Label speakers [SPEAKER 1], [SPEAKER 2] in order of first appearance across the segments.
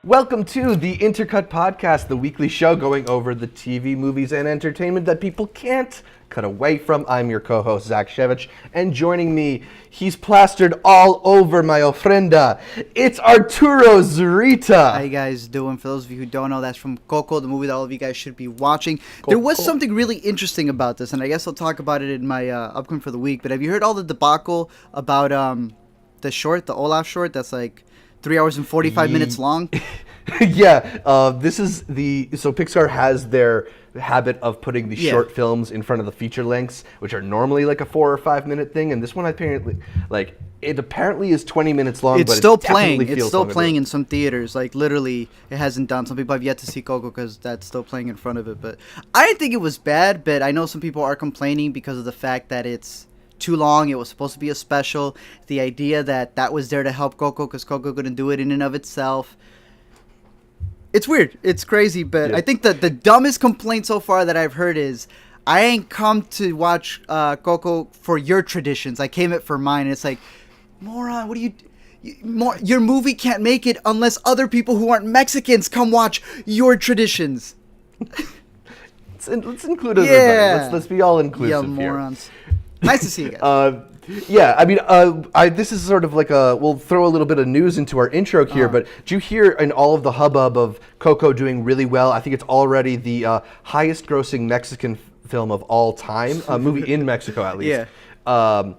[SPEAKER 1] Welcome to the Intercut Podcast, the weekly show going over the TV, movies, and entertainment that people can't cut away from. I'm your co-host, Zach Shevich, and joining me, he's plastered all over my ofrenda. It's Arturo Zurita.
[SPEAKER 2] How you guys doing? For those of you who don't know, that's from Coco, the movie that all of you guys should be watching. Coco. There was something really interesting about this, and I guess I'll talk about it in my upcoming for the week, but have you heard all the debacle about the Olaf short that's like 3 hours and 45 minutes long?
[SPEAKER 1] Yeah, this is so Pixar has their habit of putting the short films in front of the feature lengths, which are normally like a 4 or 5 minute thing, and this one apparently is 20 minutes long.
[SPEAKER 2] It's
[SPEAKER 1] but
[SPEAKER 2] still
[SPEAKER 1] it
[SPEAKER 2] playing. It's still playing
[SPEAKER 1] in
[SPEAKER 2] in some theaters. Like literally, it hasn't done. Some people have yet to see Coco because that's still playing in front of it. But I didn't think it was bad. But I know some people are complaining because of the fact that it's too long. It was supposed to be a special. The idea that was there to help Coco because Coco couldn't do it in and of itself. It's weird. It's crazy, but I think that the dumbest complaint so far that I've heard is, I ain't come to watch Coco for your traditions. I came it for mine. And it's like, moron, what do your movie can't make it unless other people who aren't Mexicans come watch your traditions.
[SPEAKER 1] Let's include everybody. Let's be all inclusive
[SPEAKER 2] here.
[SPEAKER 1] Yeah,
[SPEAKER 2] morons. Nice to see you guys.
[SPEAKER 1] Yeah, I mean, this is sort of like we'll throw a little bit of news into our intro here, but do you hear in all of the hubbub of Coco doing really well? I think it's already the highest grossing Mexican film of all time, a movie in Mexico at least. Yeah.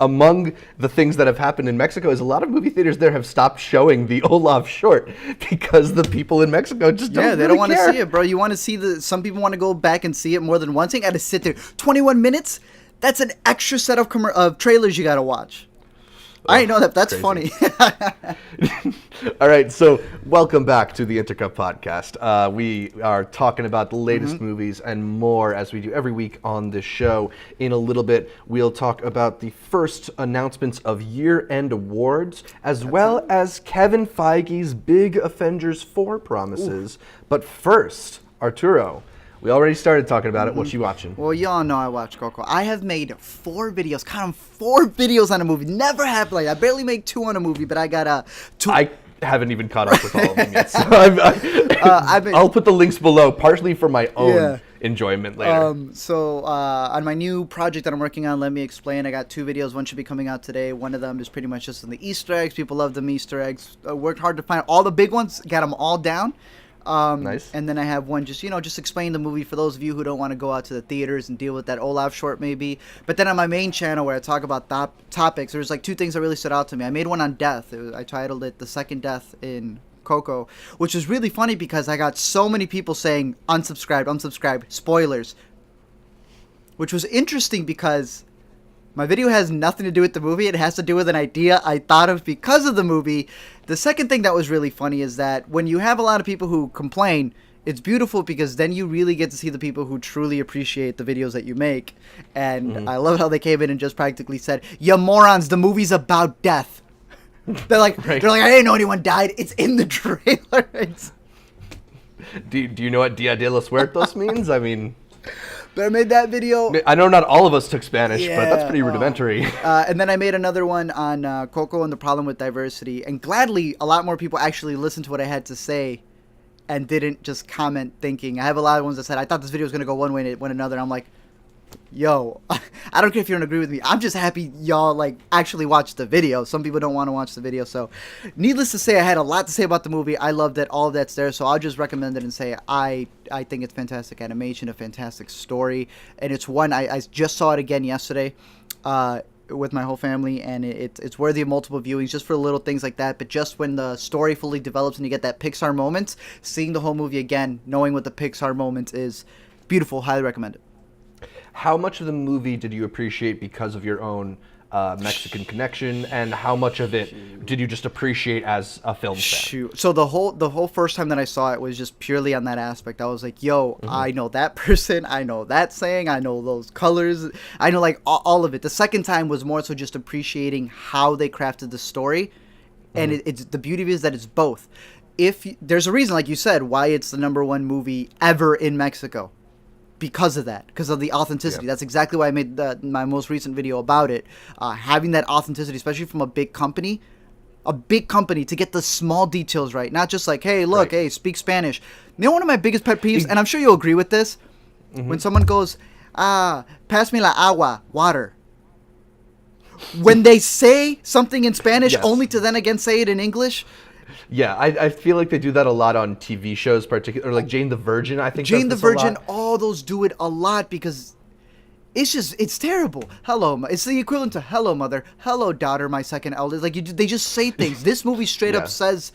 [SPEAKER 1] Among the things that have happened in Mexico is a lot of movie theaters there have stopped showing the Olaf short because the people in Mexico just don't
[SPEAKER 2] they
[SPEAKER 1] really
[SPEAKER 2] don't want to
[SPEAKER 1] care.
[SPEAKER 2] see it, bro. You want to see some people want to go back and see it more than once. You got to sit there 21 minutes. That's an extra set of trailers you got to watch. I didn't know that. That's crazy. Funny.
[SPEAKER 1] All right, so welcome back to the Intercut Podcast. We are talking about the latest movies and more as we do every week on this show. In a little bit, we'll talk about the first announcements of year-end awards, as well as Kevin Feige's big Avengers 4 promises. But first, Arturo, we already started talking about it. What you watching?
[SPEAKER 2] Well, y'all know I watch Coco. I have made 4 videos. Count them, 4 videos on a movie. Never happened like that. I barely make 2 on a movie, but I got 2.
[SPEAKER 1] I haven't even caught up with all of them yet. So I'll put the links below, partially for my own enjoyment later.
[SPEAKER 2] On my new project that I'm working on, let me explain. I got 2 videos. One should be coming out today. One of them is pretty much just on the Easter eggs. People love them Easter eggs. I worked hard to find all the big ones. Got them all down.
[SPEAKER 1] Nice.
[SPEAKER 2] And then I have one just explain the movie for those of you who don't want to go out to the theaters and deal with that Olaf short maybe. But then on my main channel where I talk about topics, there's like 2 things that really stood out to me. I made one on death. I titled it The Second Death in Coco, which was really funny because I got so many people saying unsubscribe, spoilers. Which was interesting because my video has nothing to do with the movie. It has to do with an idea I thought of because of the movie. The second thing that was really funny is that when you have a lot of people who complain, it's beautiful because then you really get to see the people who truly appreciate the videos that you make. And I love how they came in and just practically said, "Ya morons, the movie's about death." They're like, I didn't know anyone died. It's in the trailer.
[SPEAKER 1] Do you know what Dia de los Muertos means? I mean...
[SPEAKER 2] But I made that video.
[SPEAKER 1] I know not all of us took Spanish, but that's pretty rudimentary.
[SPEAKER 2] And then I made another one on Coco and the problem with diversity. And gladly, a lot more people actually listened to what I had to say and didn't just comment thinking. I have a lot of ones that said, I thought this video was going to go one way and it went another. And I'm like, yo, I don't care if you don't agree with me. I'm just happy y'all actually watched the video. Some people don't want to watch the video. So needless to say, I had a lot to say about the movie. I loved it. All of that's there. So I'll just recommend it and say I think it's fantastic animation, a fantastic story. And it's one, I just saw it again yesterday with my whole family. And it's worthy of multiple viewings just for little things like that. But just when the story fully develops and you get that Pixar moment, seeing the whole movie again, knowing what the Pixar moment is, beautiful. Highly recommend it.
[SPEAKER 1] How much of the movie did you appreciate because of your own Mexican connection, and how much of it did you just appreciate as a film fan?
[SPEAKER 2] So the whole first time that I saw it was just purely on that aspect. I was like, yo, I know that person, I know that saying, I know those colors, I know all of it. The second time was more so just appreciating how they crafted the story, and it's the beauty of it is that it's both. There's a reason, like you said, why it's the #1 movie ever in Mexico. Because of that, because of the authenticity. That's exactly why I made my most recent video about it. Having that authenticity, especially from a big company, a big company to get the small details right, not just like, hey, look,
[SPEAKER 1] Right.
[SPEAKER 2] hey, speak Spanish. You know, one of my biggest pet peeves, and I'm sure you'll agree with this, when someone goes, pass me la agua, water. When they say something in Spanish,
[SPEAKER 1] Yes.
[SPEAKER 2] only to then again say it in English.
[SPEAKER 1] Yeah, I feel like they do that a lot on TV shows, particularly, or like Jane the Virgin. I think
[SPEAKER 2] Jane the
[SPEAKER 1] does this a
[SPEAKER 2] Virgin,
[SPEAKER 1] lot.
[SPEAKER 2] all those do it a lot because it's terrible. Hello, it's the equivalent to hello, mother. Hello, daughter, my second eldest. Like, they just say things. This movie straight
[SPEAKER 1] Yeah.
[SPEAKER 2] up says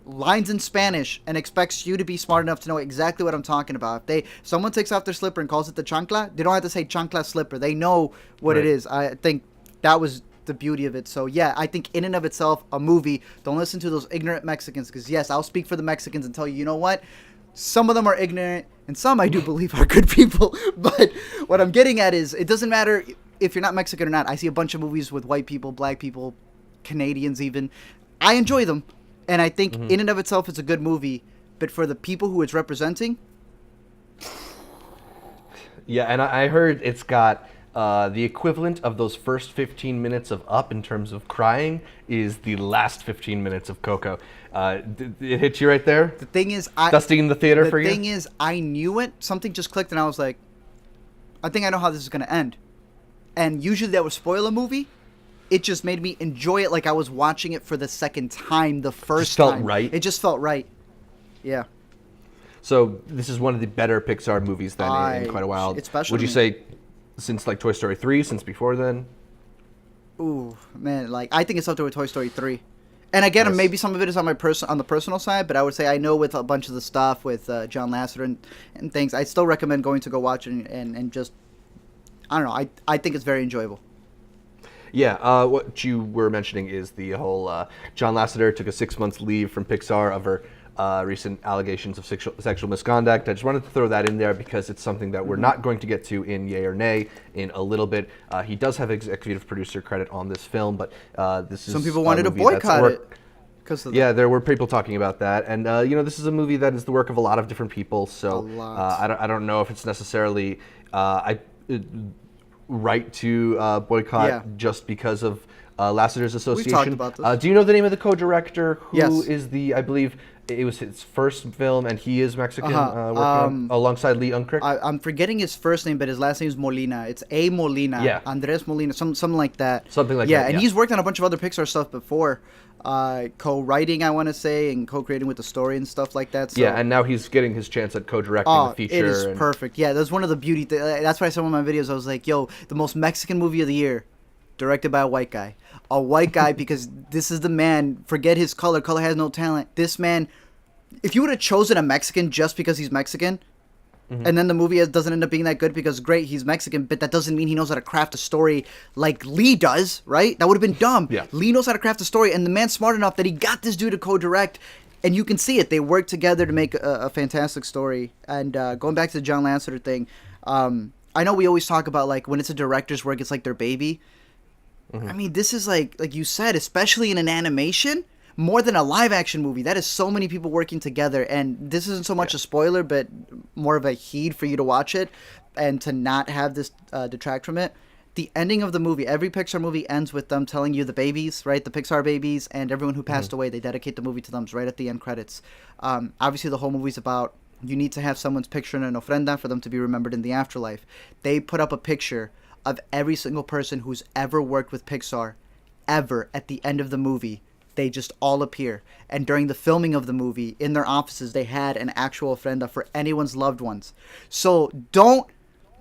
[SPEAKER 2] lines in Spanish and expects you to be smart enough to know exactly what I'm talking about. If someone takes off their slipper and calls it the chancla, they don't have to say chancla slipper. They know what it
[SPEAKER 1] Right.
[SPEAKER 2] is. I think that was the beauty of it. So yeah, I think in and of itself, a movie. Don't listen to those ignorant Mexicans, because yes, I'll speak for the Mexicans and tell you, you know what? Some of them are ignorant, and some I do believe are good people. But what I'm getting at is, it doesn't matter if you're not Mexican or not. I see a bunch of movies with white people, black people, Canadians even. I enjoy them, and I think in and of itself it's a good movie. But for the people who it's representing,
[SPEAKER 1] Yeah, and I heard it's got the equivalent of those first 15 minutes of Up in terms of crying is the last 15 minutes of Coco. It hit you right there?
[SPEAKER 2] the thing is,
[SPEAKER 1] Dusting in the theater
[SPEAKER 2] the
[SPEAKER 1] for you?
[SPEAKER 2] thing is, I knew it. Something just clicked, and I was like, I think I know how this is going to end. And usually that would spoil a movie. It just made me enjoy it like I was watching it for the second time, the first
[SPEAKER 1] felt
[SPEAKER 2] time.
[SPEAKER 1] right.
[SPEAKER 2] It just felt right. Yeah.
[SPEAKER 1] So this is one of the better Pixar movies then in quite a while.
[SPEAKER 2] It's special
[SPEAKER 1] Would
[SPEAKER 2] to
[SPEAKER 1] you
[SPEAKER 2] me.
[SPEAKER 1] say since like Toy Story 3, since before then?
[SPEAKER 2] Ooh, man, like, I think it's up there with Toy Story 3. And again,
[SPEAKER 1] Yes.
[SPEAKER 2] maybe some of it is on the personal side, but I would say I know with a bunch of the stuff with John Lasseter and things, I still recommend going to go watch it and just, I don't know, I think it's very enjoyable.
[SPEAKER 1] Yeah, what you were mentioning is the whole John Lasseter took a 6 months leave from Pixar over recent allegations of sexual misconduct. I just wanted to throw that in there because it's something that we're not going to get to in Yay or Nay in a little bit. He does have executive producer credit on this film, but this is
[SPEAKER 2] Some people
[SPEAKER 1] a
[SPEAKER 2] wanted to
[SPEAKER 1] movie that's
[SPEAKER 2] boycott
[SPEAKER 1] work-
[SPEAKER 2] it. Because of
[SPEAKER 1] Yeah, there were people talking about that, and this is a movie that is the work of a lot of different people. So
[SPEAKER 2] A lot.
[SPEAKER 1] I don't know if it's necessarily right to boycott
[SPEAKER 2] Yeah.
[SPEAKER 1] just because of Lasseter's association.
[SPEAKER 2] talked about this.
[SPEAKER 1] Do you know the name of the co-director? Who
[SPEAKER 2] Yes.
[SPEAKER 1] is I believe it was his first film, and he is Mexican,
[SPEAKER 2] Uh-huh.
[SPEAKER 1] working on, alongside Lee Unkrich.
[SPEAKER 2] I'm forgetting his first name, but his last name is Molina. It's A. Molina.
[SPEAKER 1] Yeah.
[SPEAKER 2] Andres Molina, something like that.
[SPEAKER 1] Something like
[SPEAKER 2] yeah,
[SPEAKER 1] that,
[SPEAKER 2] and
[SPEAKER 1] yeah.
[SPEAKER 2] he's worked on a bunch of other Pixar stuff before. Co-writing, I want to say, and co-creating with the story and stuff like that. So.
[SPEAKER 1] Yeah, and now he's getting his chance at co-directing
[SPEAKER 2] Oh,
[SPEAKER 1] the feature.
[SPEAKER 2] it is
[SPEAKER 1] and-
[SPEAKER 2] perfect. Yeah, that's one of the beauty. That's why I said in one of my videos, I was like, yo, the most Mexican movie of the year, directed by a white guy. A white guy, because this is the man, forget his color. Color has no talent. This man, if you would have chosen a Mexican just because he's Mexican, and then the movie doesn't end up being that good because, great, he's Mexican, but that doesn't mean he knows how to craft a story like Lee does, right? That would have been dumb.
[SPEAKER 1] Yeah.
[SPEAKER 2] Lee knows how to craft a story, and the man's smart enough that he got this dude to co-direct, and you can see it. They work together to make a fantastic story. And going back to the John Lasseter thing, I know we always talk about, like, when it's a director's work, it's like their baby. I mean, this is like you said, especially in an animation, more than a live action movie. That is so many people working together, and this isn't so much a spoiler, but more of a heed for you to watch it and to not have this detract from it. The ending of the movie, every Pixar movie ends with them telling you the babies, right? The Pixar babies and everyone who passed away, they dedicate the movie to them. It's right at the end credits. Obviously, the whole movie's about you need to have someone's picture in an ofrenda for them to be remembered in the afterlife. They put up a picture of every single person who's ever worked with Pixar, ever, at the end of the movie. They just all appear. And during the filming of the movie, in their offices, they had an actual ofrenda for anyone's loved ones. So don't,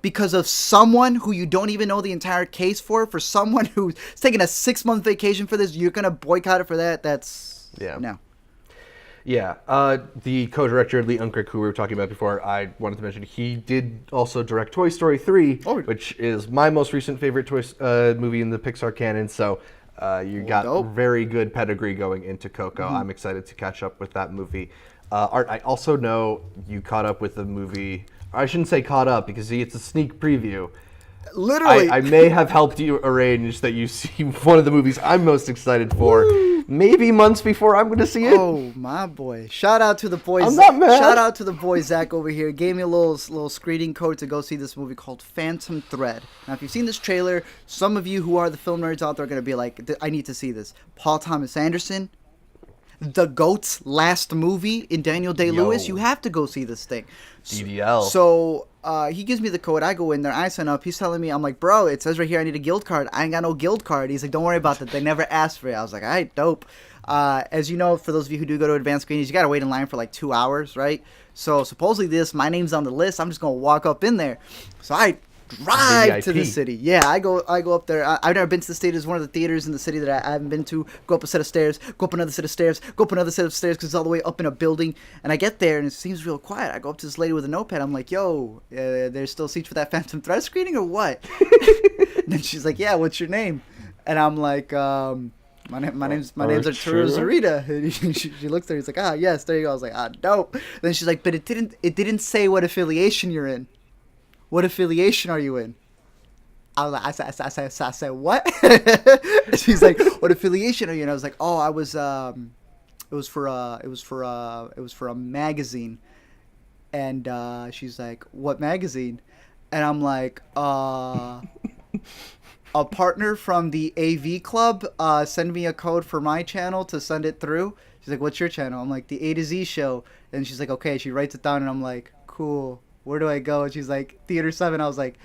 [SPEAKER 2] because of someone who you don't even know the entire case for someone who's taking a 6-month vacation for this, you're going to boycott it for that? That's...
[SPEAKER 1] Yeah.
[SPEAKER 2] No.
[SPEAKER 1] Yeah, the co-director Lee Unkrich, who we were talking about before, I wanted to mention, he did also direct Toy Story 3, which is my most recent favorite movie in the Pixar canon, so you got
[SPEAKER 2] dope.
[SPEAKER 1] very good pedigree going into Coco. I'm excited to catch up with that movie. Art, I also know you caught up with the movie. I shouldn't say caught up, because see, it's a sneak preview.
[SPEAKER 2] Literally.
[SPEAKER 1] I may have helped you arrange that you see one of the movies I'm most excited for. maybe months before I'm going to see it.
[SPEAKER 2] Oh my boy! Shout out to the boys.
[SPEAKER 1] I'm not mad.
[SPEAKER 2] Shout out to the boy Zach over here. Gave me a little screening code to go see this movie called Phantom Thread. Now, if you've seen this trailer, some of you who are the film nerds out there are gonna be like, "I need to see this." Paul Thomas Anderson, the GOAT's last movie in Daniel Day-Lewis.
[SPEAKER 1] Yo.
[SPEAKER 2] You have to go see this thing.
[SPEAKER 1] DDL.
[SPEAKER 2] So he gives me the code. I go in there. I sign up. He's telling me, I'm like, bro, it says right here I need a guild card. I ain't got no guild card. He's like, don't worry about that. They never asked for it. I was like, all right, dope. As you know, for those of you who do go to advanced screenings, you got to wait in line for like 2 hours, right? So supposedly my name's on the list. I'm just going to walk up in there. So I drive to the city. Yeah, I go up there. I've never been to the theater. It's one of the theaters in the city that I haven't been to. Go up a set of stairs, go up another set of stairs, go up another set of stairs because it's all the way up in a building. And I get there and it seems real quiet. I go up to this lady with a notepad. I'm like, yo, there's still seats for that Phantom Thread screening or what? And then she's like, yeah, what's your name? And I'm like, my name's Arturo Zarita. And she looks there. He's like, yes, there you go. I was like, dope. Then she's like, but it didn't say what affiliation you're in. What affiliation are you in? I said, what? She's like, what affiliation are you in? I was like, oh, I was, it was for a magazine. And she's like, what magazine? And I'm like, a partner from the AV club send me a code for my channel to send it through. She's like, what's your channel? I'm like, the A to Z show. And she's like, okay. She writes it down and I'm like, cool. Where do I go? And she's like, Theater 7. I was like,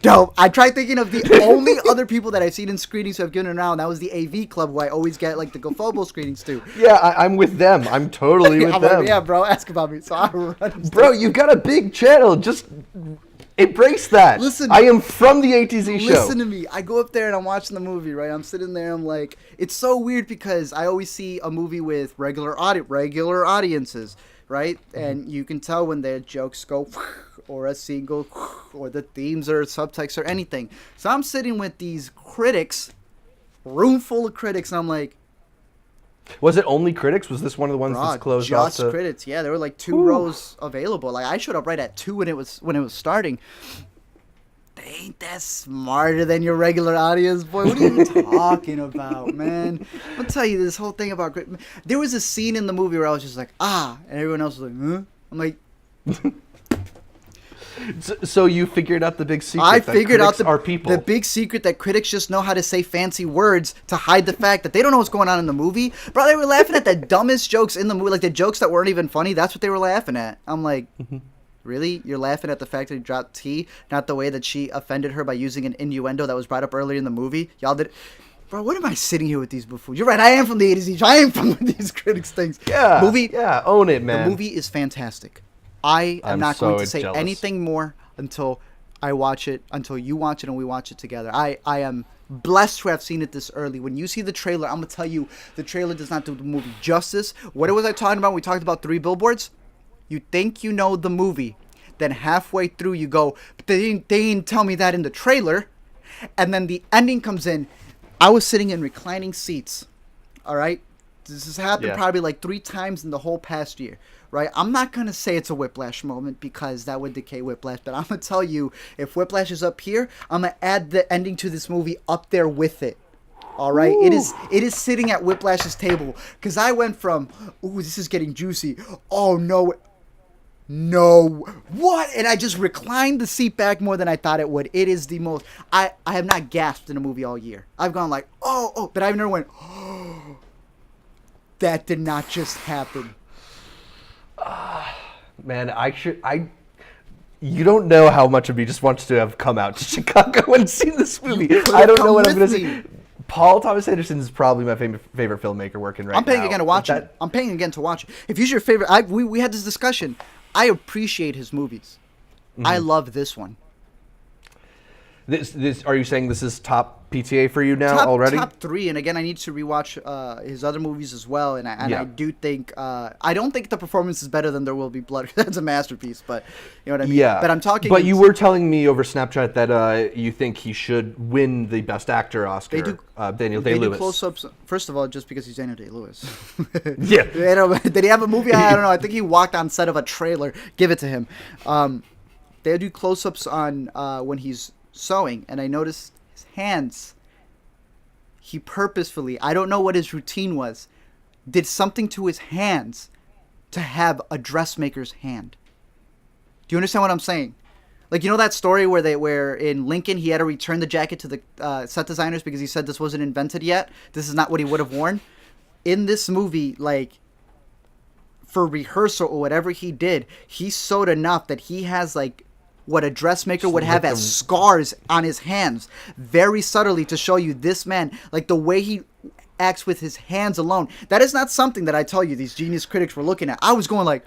[SPEAKER 2] dope. I tried thinking of the only other people that I've seen in screenings who have given it around. That was the AV club who I always get like the GoFobo screenings to.
[SPEAKER 1] Yeah, I'm with them. I'm totally with them.
[SPEAKER 2] Like, yeah, bro, ask about me. So I run.
[SPEAKER 1] Bro, you got a big channel. Just embrace that.
[SPEAKER 2] Listen,
[SPEAKER 1] I am from the A to Z show.
[SPEAKER 2] Listen to me. I go up there and I'm watching the movie, right? I'm sitting there. I'm like, it's so weird because I always see a movie with regular audiences. Right? And you can tell when their jokes go or a scene go or the themes or subtext or anything. So I'm sitting with these critics, room full of critics, and I'm like,
[SPEAKER 1] was it only critics? Was this one of the ones that's closed off?
[SPEAKER 2] Just critics. Yeah, there were like 2 rows available. Like I showed up right at 2 when it was starting. They ain't that smarter than your regular audience, boy. What are you talking about, man? I'll tell you this whole thing about great. There was a scene in the movie where I was just like, and everyone else was like, huh? I'm like,
[SPEAKER 1] so you figured out the big secret.
[SPEAKER 2] I figured out
[SPEAKER 1] the
[SPEAKER 2] big secret that critics just know how to say fancy words to hide the fact that they don't know what's going on in the movie. Bro, they were laughing at the dumbest jokes in the movie, like the jokes that weren't even funny. That's what they were laughing at. I'm like. Really? You're laughing at the fact that he dropped T, not the way that she offended her by using an innuendo that was brought up earlier in the movie? Y'all did... Bro, what am I sitting here with these buffoons? You're right, I am from the A to Z. I am from these critics things.
[SPEAKER 1] Yeah,
[SPEAKER 2] movie,
[SPEAKER 1] yeah, own it, man.
[SPEAKER 2] The movie is fantastic. I'm not going to say anything more until I watch it, until you watch it and we watch it together. I am blessed to have seen it this early. When you see the trailer, I'm going to tell you, the trailer does not do the movie justice. What was I talking about? We talked about 3 billboards. You think you know the movie, then halfway through you go, but they didn't tell me that in the trailer, and then the ending comes in. I was sitting in reclining seats, all right? This has happened probably like 3 times in the whole past year, right? I'm not going to say it's a Whiplash moment because that would decay Whiplash, but I'm going to tell you, if Whiplash is up here, I'm going to add the ending to this movie up there with it. All right, it is sitting at Whiplash's table because I went from, ooh, this is getting juicy. Oh no, what? And I just reclined the seat back more than I thought it would. It is the most. I have not gasped in a movie all year. I've gone like, oh, but I've never went, oh, that did not just happen.
[SPEAKER 1] Man, you don't know how much of me just wants to have come out to Chicago and seen this movie. I don't know what I'm going to say. Paul Thomas Anderson is probably my favorite filmmaker working right now.
[SPEAKER 2] I'm paying again to watch it. I'm paying again to watch it. If he's your favorite, we had this discussion. I appreciate his movies. Mm-hmm. I love this one.
[SPEAKER 1] This are you saying this is top PTA for you now already?
[SPEAKER 2] Top 3, and again, I need to rewatch his other movies as well. And I do think I don't think the performance is better than There Will Be Blood. That's a masterpiece, but you know what I mean.
[SPEAKER 1] Yeah,
[SPEAKER 2] but I'm talking.
[SPEAKER 1] But you were telling me over Snapchat that you think he should win the Best Actor Oscar. Daniel Day-Lewis.
[SPEAKER 2] They do close-ups. First of all, just because he's Daniel Day-Lewis.
[SPEAKER 1] Yeah.
[SPEAKER 2] Did he have a movie? I don't know. I think he walked on set of a trailer. Give it to him. They do close-ups on when he's sewing, and I noticed his hands. he purposefully, I don't know what his routine was, did something to his hands to have a dressmaker's hand. Do you understand what I'm saying? Like, you know that story where in Lincoln he had to return the jacket to the set designers because he said this wasn't invented yet. This is not what he would have worn. In this movie, like, for rehearsal or whatever he did, he sewed enough that he has, like, what a dressmaker would have as scars on his hands, very subtly, to show you this man, like, the way he acts with his hands alone. That is not something that I tell you these genius critics were looking at. I was going like...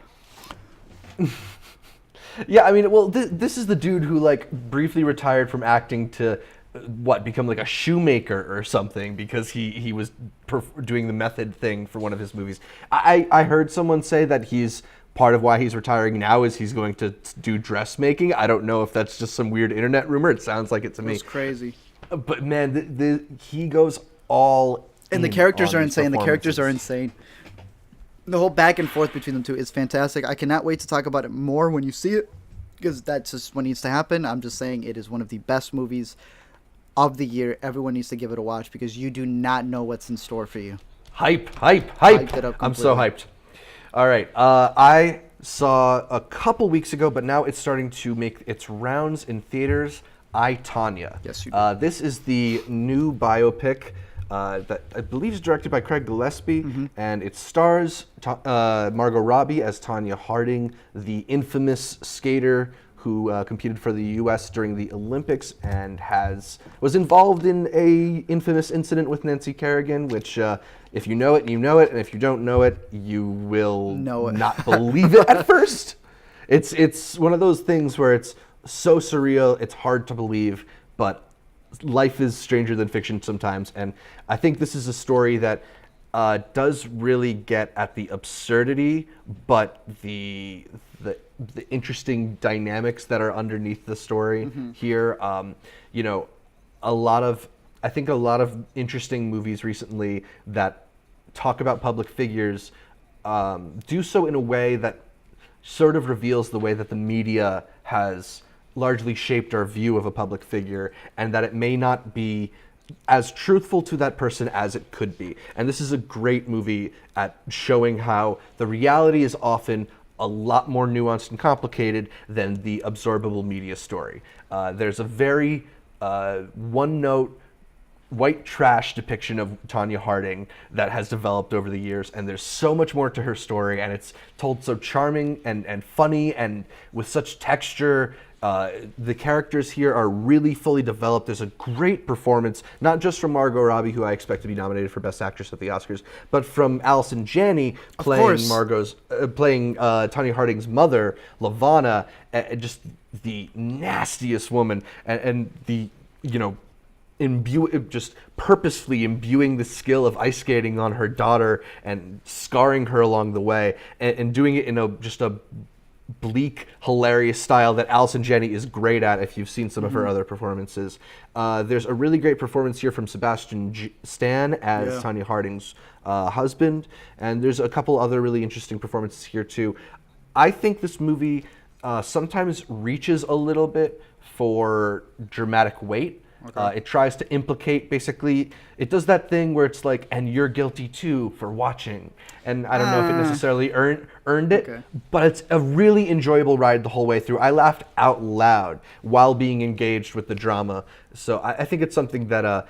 [SPEAKER 1] Yeah, I mean, well, this is the dude who, like, briefly retired from acting to, become like a shoemaker or something because he was doing the method thing for one of his movies. I heard someone say that he's part of why he's retiring now is he's going to do dressmaking. I don't know if that's just some weird internet rumor. It sounds like it to me.
[SPEAKER 2] It's crazy.
[SPEAKER 1] But man, he goes all
[SPEAKER 2] and the characters are insane. The characters are insane. The whole back and forth between them two is fantastic. I cannot wait to talk about it more when you see it, because that's just what needs to happen. I'm just saying it is one of the best movies of the year. Everyone needs to give it a watch because you do not know what's in store for you.
[SPEAKER 1] Hype.
[SPEAKER 2] Hyped it up
[SPEAKER 1] I'm so hyped. All right. I saw a couple weeks ago, but now it's starting to make its rounds in theaters, I, Tonya.
[SPEAKER 2] Yes, you do.
[SPEAKER 1] This is the new biopic that I believe is directed by Craig Gillespie, and it stars Margot Robbie as Tonya Harding, the infamous skater who competed for the U.S. during the Olympics and was involved in a infamous incident with Nancy Kerrigan, which if you know it, you know it, and if you don't know it, you will not believe it at first. It's one of those things where it's so surreal, it's hard to believe, but life is stranger than fiction sometimes, and I think this is a story that does really get at the absurdity, but the interesting dynamics that are underneath the story here. You know, I think a lot of interesting movies recently that talk about public figures do so in a way that sort of reveals the way that the media has largely shaped our view of a public figure, and that it may not be as truthful to that person as it could be. And this is a great movie at showing how the reality is often a lot more nuanced and complicated than the absorbable media story. There's a very one-note, white trash depiction of Tonya Harding that has developed over the years, and there's so much more to her story, and it's told so charming and funny and with such texture. The characters here are really fully developed. There's a great performance, not just from Margot Robbie, who I expect to be nominated for Best Actress at the Oscars, but from Allison Janney playing Tonya Harding's mother, Lavana, just the nastiest woman, and the, you know, just purposefully imbuing the skill of ice skating on her daughter and scarring her along the way, and doing it in just a bleak, hilarious style that Allison Janney is great at if you've seen some of her other performances. There's a really great performance here from Sebastian Stan as Tonya Harding's husband, and there's a couple other really interesting performances here too. I think this movie sometimes reaches a little bit for dramatic weight. Okay. It tries to implicate, basically, it does that thing where it's like, and you're guilty too for watching. And I don't know if it necessarily earned it, but it's a really enjoyable ride the whole way through. I laughed out loud while being engaged with the drama. So I think it's something that,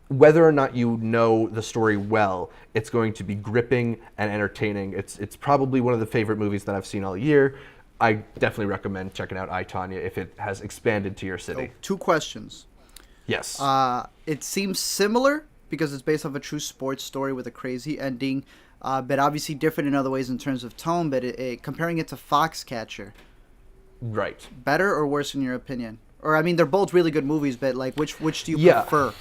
[SPEAKER 1] whether or not you know the story well, it's going to be gripping and entertaining. It's probably one of the favorite movies that I've seen all year. I definitely recommend checking out I, Tonya if it has expanded to your city.
[SPEAKER 2] 2 questions.
[SPEAKER 1] Yes.
[SPEAKER 2] It seems similar because it's based off a true sports story with a crazy ending, but obviously different in other ways in terms of tone. But comparing it to Foxcatcher,
[SPEAKER 1] right?
[SPEAKER 2] Better or worse in your opinion? Or I mean, they're both really good movies, but like, which do you prefer?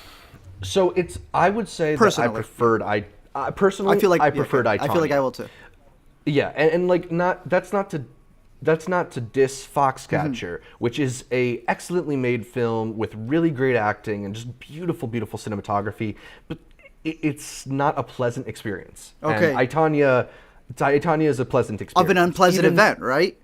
[SPEAKER 1] So I would say
[SPEAKER 2] personally,
[SPEAKER 1] that I preferred personally.
[SPEAKER 2] I feel like
[SPEAKER 1] I preferred I, Tonya.
[SPEAKER 2] I feel like I will too.
[SPEAKER 1] Yeah, and like that's not to diss Foxcatcher, which is a excellently made film with really great acting and just beautiful, beautiful cinematography, but it's not a pleasant experience.
[SPEAKER 2] Okay.
[SPEAKER 1] And I, Tonya is a pleasant experience.
[SPEAKER 2] Of an unpleasant event, right?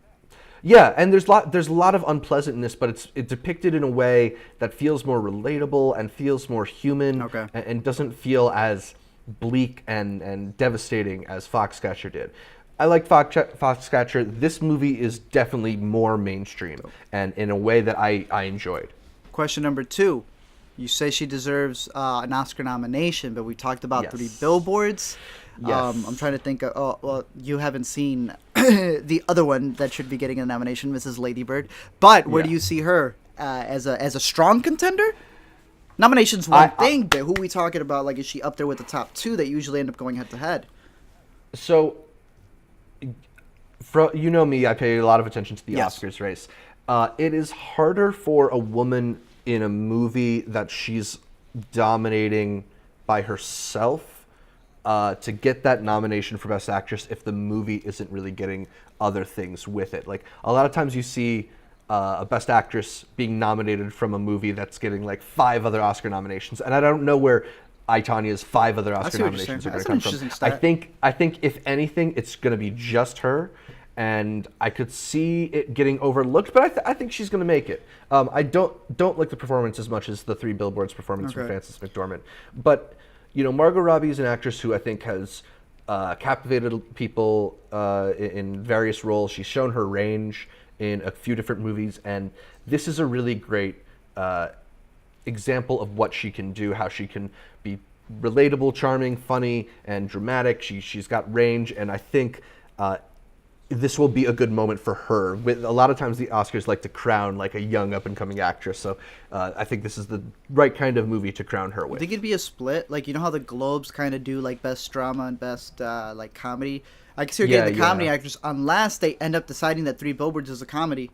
[SPEAKER 1] Yeah, and there's a lot of unpleasantness, but it's depicted in a way that feels more relatable and feels more human,
[SPEAKER 2] Okay.
[SPEAKER 1] and doesn't feel as bleak and devastating as Foxcatcher did. I like Foxcatcher. This movie is definitely more mainstream, and in a way that I enjoyed.
[SPEAKER 2] Question number 2. You say she deserves an Oscar nomination, but we talked about
[SPEAKER 1] Yes.
[SPEAKER 2] 3 Billboards.
[SPEAKER 1] Yes.
[SPEAKER 2] I'm trying to think. Oh, well, you haven't seen the other one that should be getting a nomination, Mrs. Ladybird. But where do
[SPEAKER 1] Yeah.
[SPEAKER 2] you see her as a strong contender? Nominations one thing, but who we talking about? Like, is she up there with the top 2 that usually end up going head to head?
[SPEAKER 1] So, you know me, I pay a lot of attention to the
[SPEAKER 2] Yes.
[SPEAKER 1] Oscars race. It is harder for a woman in a movie that she's dominating by herself to get that nomination for Best Actress if the movie isn't really getting other things with it. Like, a lot of times you see a Best Actress being nominated from a movie that's getting like 5 other Oscar nominations, and I don't know where Tanya's 5 other Oscar
[SPEAKER 2] see what you're
[SPEAKER 1] nominations are
[SPEAKER 2] saying.
[SPEAKER 1] going
[SPEAKER 2] That's
[SPEAKER 1] to
[SPEAKER 2] an
[SPEAKER 1] come
[SPEAKER 2] interesting
[SPEAKER 1] from.
[SPEAKER 2] stat.
[SPEAKER 1] I think if anything, it's going to be just her, and I could see it getting overlooked, but I think she's going to make it. I don't like the performance as much as the 3 Billboards performance from
[SPEAKER 2] Okay.
[SPEAKER 1] Frances McDormand, but you know, Margot Robbie is an actress who I think has captivated people in various roles. She's shown her range in a few different movies, and this is a really great example of what she can do, how she can be relatable, charming, funny, and dramatic. She's got range, and I think this will be a good moment for her. With a lot of times the Oscars like to crown like a young up and coming actress, so I think this is the right kind of movie to crown her
[SPEAKER 2] I
[SPEAKER 1] with.
[SPEAKER 2] think it'd be a split. Like, you know how the Globes kind of do like best drama and best like comedy. I can see her getting the comedy actress unless they end up deciding that 3 Billboards is a comedy.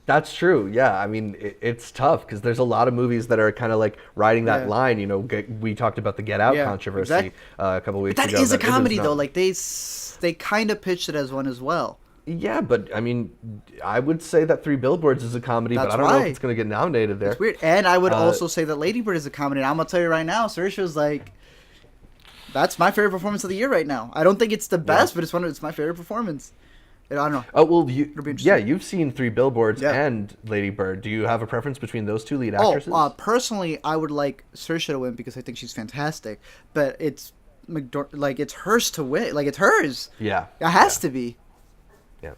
[SPEAKER 1] That's true. Yeah, I mean it's tough because there's a lot of movies that are kind of like riding that
[SPEAKER 2] Yeah.
[SPEAKER 1] line. You know, we talked about the Get Out
[SPEAKER 2] Yeah,
[SPEAKER 1] controversy
[SPEAKER 2] exactly.
[SPEAKER 1] a couple weeks
[SPEAKER 2] That
[SPEAKER 1] ago.
[SPEAKER 2] is a
[SPEAKER 1] it was
[SPEAKER 2] comedy
[SPEAKER 1] not-
[SPEAKER 2] though. Like they kind of pitched it as one as well.
[SPEAKER 1] Yeah, but I mean, I would say that 3 Billboards is a comedy, but
[SPEAKER 2] That's
[SPEAKER 1] I don't know if
[SPEAKER 2] right.
[SPEAKER 1] it's going to get nominated there.
[SPEAKER 2] It's weird. And I would also say that Lady Bird is a comedy. And I'm gonna tell you right now, Saoirse's like, that's my favorite performance of the year right now. I don't think it's the best, but it's my favorite performance. I don't know.
[SPEAKER 1] Oh well,
[SPEAKER 2] be interesting.
[SPEAKER 1] you've seen 3 Billboards
[SPEAKER 2] Yeah.
[SPEAKER 1] and Lady Bird. Do you have a preference between those 2 lead actresses?
[SPEAKER 2] Personally, I would like Saoirse to win because I think she's fantastic. But it's it's hers to win. Like, it's hers.
[SPEAKER 1] Yeah,
[SPEAKER 2] It has to be.
[SPEAKER 1] Yeah.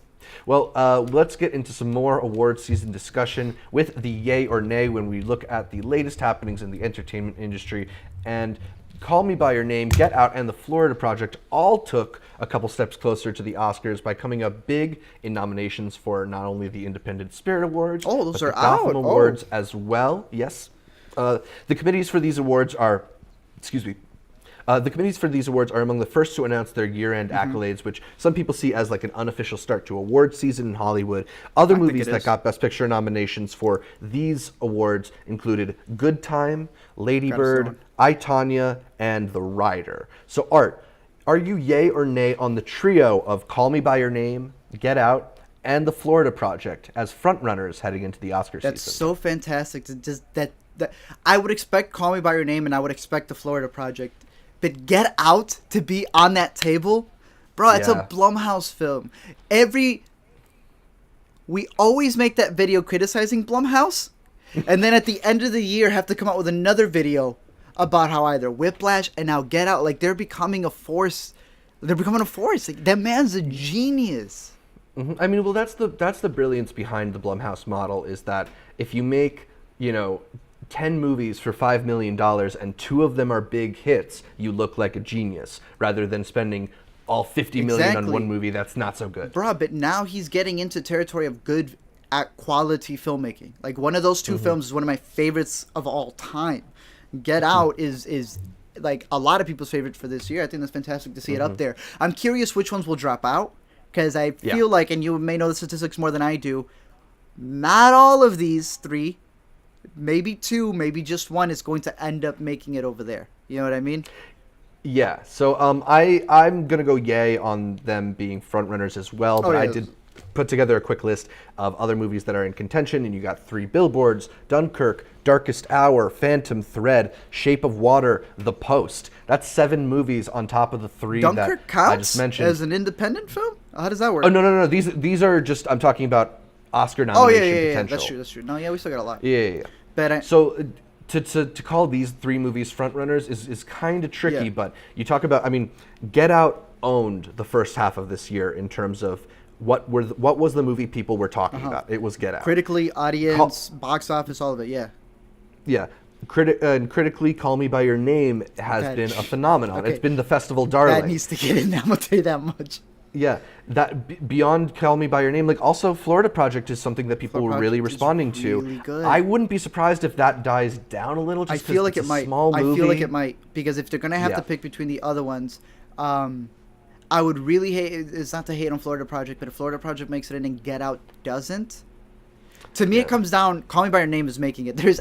[SPEAKER 1] Well, let's get into some more award season discussion with the yay or nay when we look at the latest happenings in the entertainment industry. And Call Me By Your Name, Get Out, and The Florida Project all took a couple steps closer to the Oscars by coming up big in nominations for not only the Independent Spirit Awards,
[SPEAKER 2] Oh, those
[SPEAKER 1] but
[SPEAKER 2] are
[SPEAKER 1] the Gotham
[SPEAKER 2] out. Oh.
[SPEAKER 1] Awards as well. Yes. The committees for these awards are, the committees for these awards are among the first to announce their year-end accolades, which some people see as like an unofficial start to award season in Hollywood. Other
[SPEAKER 2] think
[SPEAKER 1] movies
[SPEAKER 2] it
[SPEAKER 1] that
[SPEAKER 2] is.
[SPEAKER 1] got Best Picture nominations for these awards included Good Time, Lady
[SPEAKER 2] Got
[SPEAKER 1] Bird,
[SPEAKER 2] someone.
[SPEAKER 1] I, Tonya, and The Rider. So Art, are you yay or nay on the trio of Call Me By Your Name, Get Out, and The Florida Project as frontrunners heading into the Oscar
[SPEAKER 2] That's
[SPEAKER 1] season?
[SPEAKER 2] so fantastic. To just that I would expect Call Me By Your Name and I would expect the Florida Project. But Get Out to be on that table, bro, it's a
[SPEAKER 1] Yeah.
[SPEAKER 2] Blumhouse film. We always make that video criticizing Blumhouse, and then at the end of the year have to come out with another video about how either Whiplash and now Get Out, like, they're becoming a force. They're becoming a force. Like, that man's a genius.
[SPEAKER 1] Mhm. I mean, well, that's the brilliance behind the Blumhouse model is that if you make, 10 movies for $5 million and 2 of them are big hits, you look like a genius rather than spending all 50 million on
[SPEAKER 2] Exactly.
[SPEAKER 1] one movie that's not so good.
[SPEAKER 2] Bruh, but now he's getting into territory of good at quality filmmaking. Like, one of those 2 films is one of my favorites of all time. Get Out is like a lot of people's favorite for this year. I think that's fantastic to see it up there. I'm curious which ones will drop out because I feel like, and you may know the statistics more than I do, not all of these 3, maybe 2, maybe just 1 is going to end up making it over there. You know what I mean?
[SPEAKER 1] Yeah, so I'm gonna go yay on them being frontrunners as well, but
[SPEAKER 2] yeah.
[SPEAKER 1] I did put together a quick list of other movies that are in contention, and you got 3 Billboards, Dunkirk, Darkest Hour, Phantom Thread, Shape of Water, The Post. That's 7 movies on top of the 3
[SPEAKER 2] Dunkirk
[SPEAKER 1] that
[SPEAKER 2] counts
[SPEAKER 1] I just mentioned.
[SPEAKER 2] as an independent film? How does that work?
[SPEAKER 1] Oh no. These are just, I'm talking about Oscar
[SPEAKER 2] Oh
[SPEAKER 1] nomination
[SPEAKER 2] yeah.
[SPEAKER 1] potential.
[SPEAKER 2] That's true. No, yeah, we still got a lot.
[SPEAKER 1] Yeah.
[SPEAKER 2] But
[SPEAKER 1] So to call these three movies frontrunners is kind of tricky,
[SPEAKER 2] Yeah.
[SPEAKER 1] but you talk about, I mean, Get Out owned the first half of this year in terms of what was the movie people were talking about. It was Get Out.
[SPEAKER 2] critically, audience, box office, all of it. Yeah.
[SPEAKER 1] Yeah. Critically, Call Me By Your Name has
[SPEAKER 2] That-
[SPEAKER 1] been a phenomenon.
[SPEAKER 2] Okay.
[SPEAKER 1] It's been the festival darling.
[SPEAKER 2] That needs to get in. I'm gonna tell you that much.
[SPEAKER 1] Yeah, that beyond Call Me By Your Name, like also Florida Project is something that people
[SPEAKER 2] Florida
[SPEAKER 1] were really
[SPEAKER 2] Project is
[SPEAKER 1] responding
[SPEAKER 2] really
[SPEAKER 1] to.
[SPEAKER 2] good.
[SPEAKER 1] I wouldn't be surprised if that dies down a little.
[SPEAKER 2] I
[SPEAKER 1] Just
[SPEAKER 2] feel like
[SPEAKER 1] it's
[SPEAKER 2] it
[SPEAKER 1] a
[SPEAKER 2] might.
[SPEAKER 1] Small movie.
[SPEAKER 2] I feel like it might because if they're gonna have
[SPEAKER 1] Yeah.
[SPEAKER 2] to pick between the other ones, I would really hate. It's not to hate on Florida Project, but if Florida Project makes it in and Get Out doesn't, to me it comes down. Call Me by Your Name is making it. There's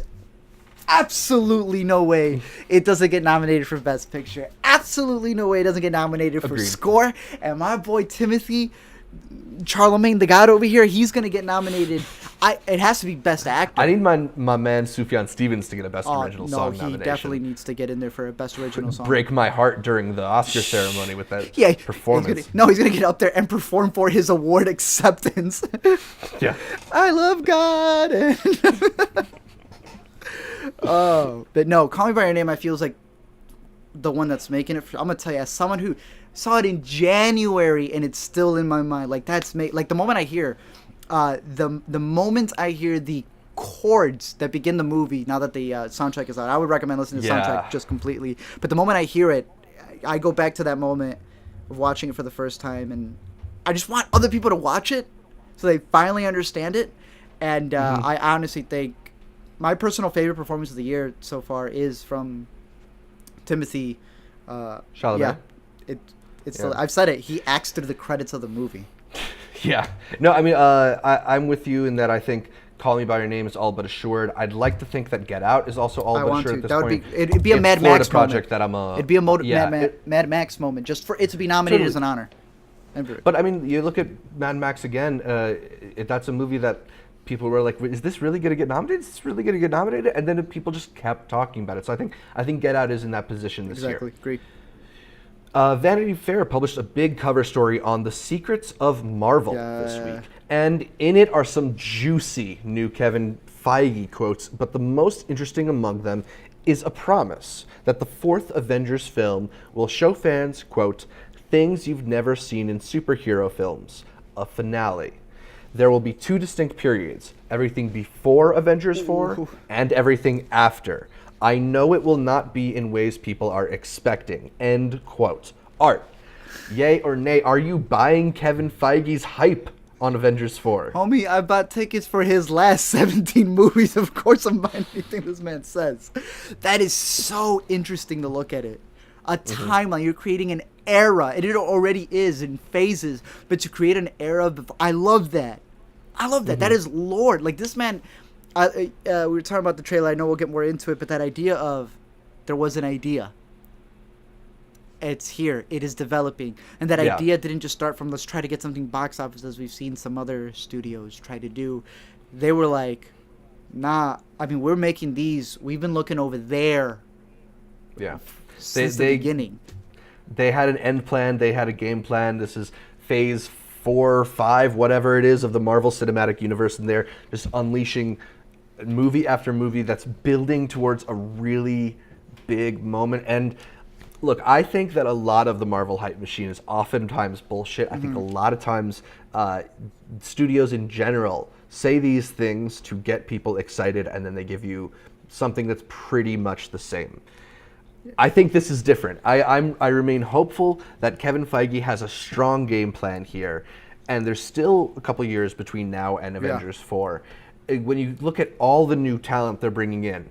[SPEAKER 2] absolutely no way it doesn't get nominated for Best Picture. Absolutely no way it doesn't get nominated for
[SPEAKER 1] Agreed.
[SPEAKER 2] score. And my boy Timothy Charlemagne, the God over here, he's gonna get nominated. It has to be Best Actor.
[SPEAKER 1] I need my man Sufjan Stevens to get a Best Original
[SPEAKER 2] no,
[SPEAKER 1] Song
[SPEAKER 2] he
[SPEAKER 1] nomination.
[SPEAKER 2] definitely needs to get in there for a Best Original Song.
[SPEAKER 1] Break my heart during the Oscar ceremony with that
[SPEAKER 2] Yeah,
[SPEAKER 1] performance.
[SPEAKER 2] He's gonna get up there and perform for his award acceptance.
[SPEAKER 1] Yeah.
[SPEAKER 2] I love God. Oh, but no, Call Me by Your Name. I feel is like the one that's making it. I'm gonna tell you, as someone who saw it in January and it's still in my mind, like like the moment I hear, the moment I hear the chords that begin the movie. Now that the soundtrack is out, I would recommend listening to the soundtrack just completely. But the moment I hear it, I go back to that moment of watching it for the first time, and I just want other people to watch it so they finally understand it. And I honestly think my personal favorite performance of the year so far is from Timothy
[SPEAKER 1] Chalamet.
[SPEAKER 2] Yeah, it's I've said it. He acts through the credits of the movie.
[SPEAKER 1] Yeah. No, I mean, I'm with you in that I think Call Me by Your Name is all but assured. I'd like to think that Get Out is also all
[SPEAKER 2] I
[SPEAKER 1] but
[SPEAKER 2] want
[SPEAKER 1] assured
[SPEAKER 2] to.
[SPEAKER 1] at this
[SPEAKER 2] That would
[SPEAKER 1] point.
[SPEAKER 2] be. It'd be a
[SPEAKER 1] It's
[SPEAKER 2] Mad
[SPEAKER 1] Florida
[SPEAKER 2] Max
[SPEAKER 1] Project
[SPEAKER 2] moment.
[SPEAKER 1] that
[SPEAKER 2] It'd be a
[SPEAKER 1] yeah,
[SPEAKER 2] Mad Max moment just for it to be nominated as an honor.
[SPEAKER 1] But I mean, you look at Mad Max again. That's a movie that people were like, "Is this really going to get nominated? Is this really going to get nominated?" And then people just kept talking about it. So I think Get Out is in that position this year.
[SPEAKER 2] Agree.
[SPEAKER 1] Vanity Fair published a big cover story on the secrets of Marvel this week. And in it are some juicy new Kevin Feige quotes, but the most interesting among them is a promise that the fourth Avengers film will show fans, quote, things you've never seen in superhero films, a finale. There will be two distinct periods, everything before Avengers 4 and everything after. I know it will not be in ways people are expecting, end quote. Art, yay or nay, are you buying Kevin Feige's hype on Avengers 4?
[SPEAKER 2] Homie, I bought tickets for his last 17 movies. Of course I'm buying anything this man says. That is so interesting to look at it. A timeline. You're creating an era. And it already is in phases. But to create an era, I love that. That is Lord. Like this man, we were talking about the trailer. I know we'll get more into it. But that idea of there was an idea. It's here. It is developing. And that idea didn't just start from let's try to get something box office as we've seen some other studios try to do. They were like, nah, I mean, we're making these. We've been looking over there since the beginning.
[SPEAKER 1] They had an end plan. They had a game plan. This is phase 4 or 5, whatever it is, of the Marvel Cinematic Universe. And they're just unleashing movie after movie that's building towards a really big moment. And look, I think that a lot of the Marvel hype machine is oftentimes bullshit. I think a lot of times studios in general say these things to get people excited, and then they give you something that's pretty much the same. I think this is different. I remain hopeful that Kevin Feige has a strong game plan here, and there's still a couple years between now and Avengers 4. When you look at all the new talent they're bringing in,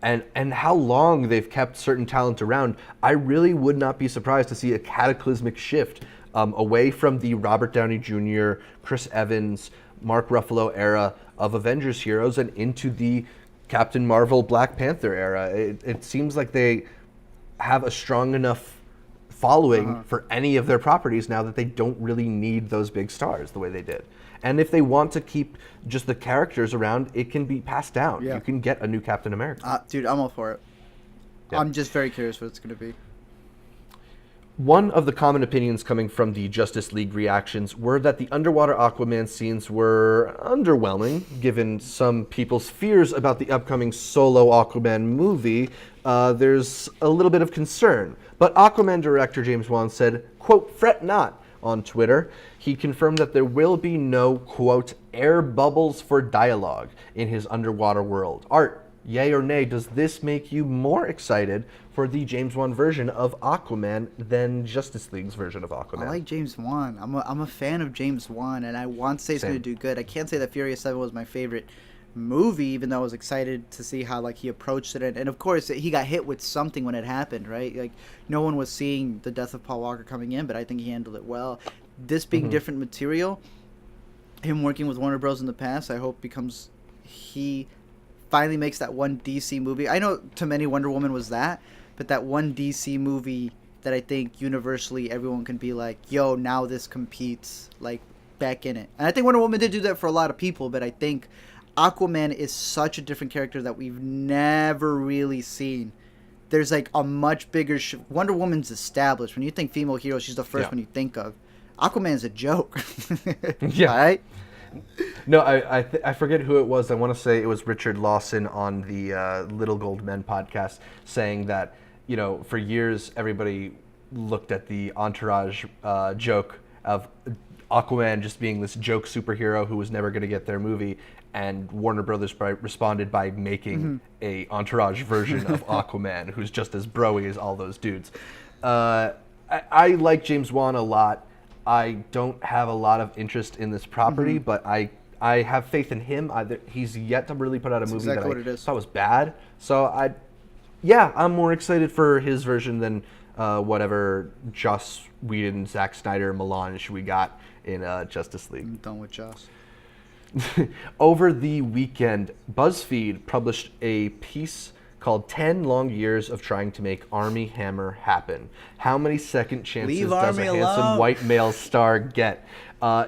[SPEAKER 1] and how long they've kept certain talent around, I really would not be surprised to see a cataclysmic shift away from the Robert Downey Jr., Chris Evans, Mark Ruffalo era of Avengers heroes and into the Captain Marvel, Black Panther era. It seems like they have a strong enough following for any of their properties now that they don't really need those big stars the way they did. And if they want to keep just the characters around, it can be passed down. You can get a new Captain America.
[SPEAKER 2] Dude, I'm all for it.
[SPEAKER 1] Yeah.
[SPEAKER 2] I'm just very curious what it's going to be.
[SPEAKER 1] One of the common opinions coming from the Justice League reactions were that the underwater Aquaman scenes were underwhelming, given some people's fears about the upcoming solo Aquaman movie. There's a little bit of concern. But Aquaman director James Wan said, quote, "Fret not," on Twitter. He confirmed that there will be no, quote, "air bubbles for dialogue" in his underwater world. Art, yay or nay, does this make you more excited for the James Wan version of Aquaman than Justice League's version of Aquaman?
[SPEAKER 2] I like James Wan. I'm a fan of James Wan, and I want to say it's going to do good. I can't say that Furious 7 was my favorite movie, even though I was excited to see how he approached it. And of course, he got hit with something when it happened, right? Like, no one was seeing the death of Paul Walker coming in, but I think he handled it well. This being different material, him working with Warner Bros. In the past, I hope he finally makes that one DC movie. I know to many Wonder Woman was that, but that one DC movie that I think universally everyone can be like, yo, now this competes, like, back in it. And I think Wonder Woman did do that for a lot of people, but I think Aquaman is such a different character that we've never really seen. There's like a much bigger... Wonder Woman's established. When you think female hero, she's the first one you think of. Aquaman's a joke.
[SPEAKER 1] Yeah.
[SPEAKER 2] Right?
[SPEAKER 1] No, I forget who it was. I want to say it was Richard Lawson on the Little Gold Men podcast saying that, you know, for years everybody looked at the Entourage joke of Aquaman just being this joke superhero who was never going to get their movie, and Warner Brothers responded by making a Entourage version of Aquaman who's just as broy as all those dudes. I like James Wan a lot. I don't have a lot of interest in this property, but I have faith in him. He's yet to really put out a movie that I thought was bad. So I'm more excited for his version than whatever Joss Whedon, Zack Snyder melange we got in Justice League.
[SPEAKER 2] I'm done with Joss.
[SPEAKER 1] Over the weekend, Buzzfeed published a piece called 10 Long Years of Trying to Make Armie Hammer Happen. How many second chances does a handsome white male star get?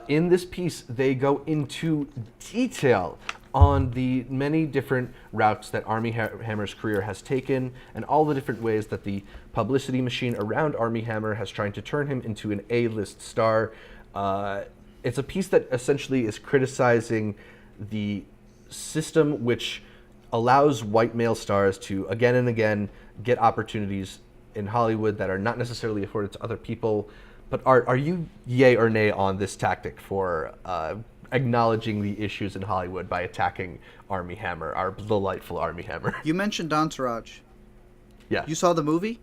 [SPEAKER 1] In this piece, they go into detail on the many different routes that Armie Hammer's career has taken and all the different ways that the publicity machine around Armie Hammer has tried to turn him into an A-list star. It's a piece that essentially is criticizing the system which allows white male stars to again and again get opportunities in Hollywood that are not necessarily afforded to other people. But are you yay or nay on this tactic for acknowledging the issues in Hollywood by attacking Armie Hammer, our delightful Armie Hammer?
[SPEAKER 2] You mentioned Entourage.
[SPEAKER 1] Yeah.
[SPEAKER 2] You saw the movie?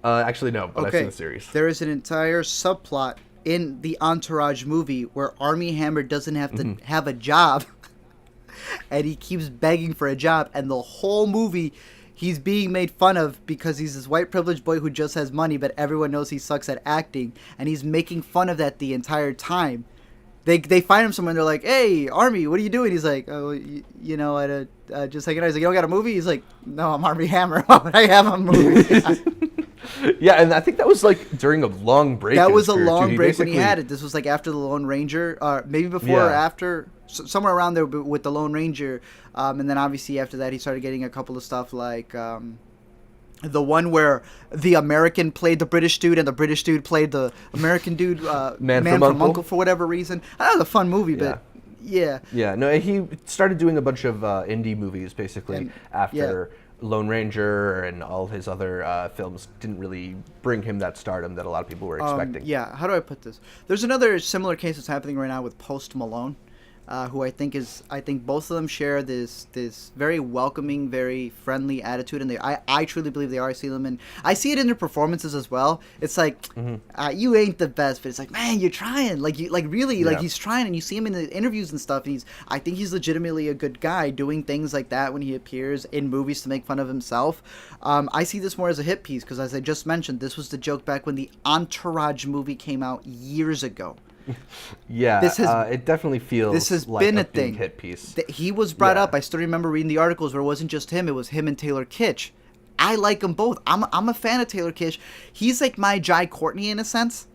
[SPEAKER 1] Actually, no, but I've seen the series.
[SPEAKER 2] There is an entire subplot in the Entourage movie where Armie Hammer doesn't have to have a job. And he keeps begging for a job, and the whole movie he's being made fun of because he's this white privileged boy who just has money, but everyone knows he sucks at acting, and he's making fun of that the entire time. They find him somewhere, and they're like, "Hey, Armie, what are you doing?" He's like, "Oh, you know, just hanging out." He's like, "You don't got a movie?" He's like, "No, I'm Armie Hammer. Why would I have a movie?"
[SPEAKER 1] Yeah, and I think that was like during a long break.
[SPEAKER 2] That was a long break when he had it. This was like after the Lone Ranger, maybe before or after, somewhere around there with the Lone Ranger. And then obviously after that, he started getting a couple of stuff like the one where the American played the British dude and the British dude played the American dude, Man from Uncle, for whatever reason. That was a fun movie, but yeah. Yeah,
[SPEAKER 1] no, he started doing a bunch of indie movies basically after Lone Ranger and all his other films didn't really bring him that stardom that a lot of people were expecting.
[SPEAKER 2] How do I put this? There's another similar case that's happening right now with Post Malone, who I think both of them share this very welcoming, very friendly attitude, and I truly believe they are. I see them, and I see it in their performances as well. It's like you ain't the best, but it's like, man, you're trying, like he's trying, and you see him in the interviews and stuff. And I think he's legitimately a good guy doing things like that when he appears in movies to make fun of himself. I see this more as a hit piece because, as I just mentioned, this was the joke back when the Entourage movie came out years ago.
[SPEAKER 1] Yeah, it definitely feels
[SPEAKER 2] this has
[SPEAKER 1] like
[SPEAKER 2] been
[SPEAKER 1] a
[SPEAKER 2] a thing.
[SPEAKER 1] big hit piece.
[SPEAKER 2] He was brought up. I still remember reading the articles where it wasn't just him; it was him and Taylor Kitsch. I like them both. I'm a fan of Taylor Kitsch. He's like my Jai Courtney in a sense.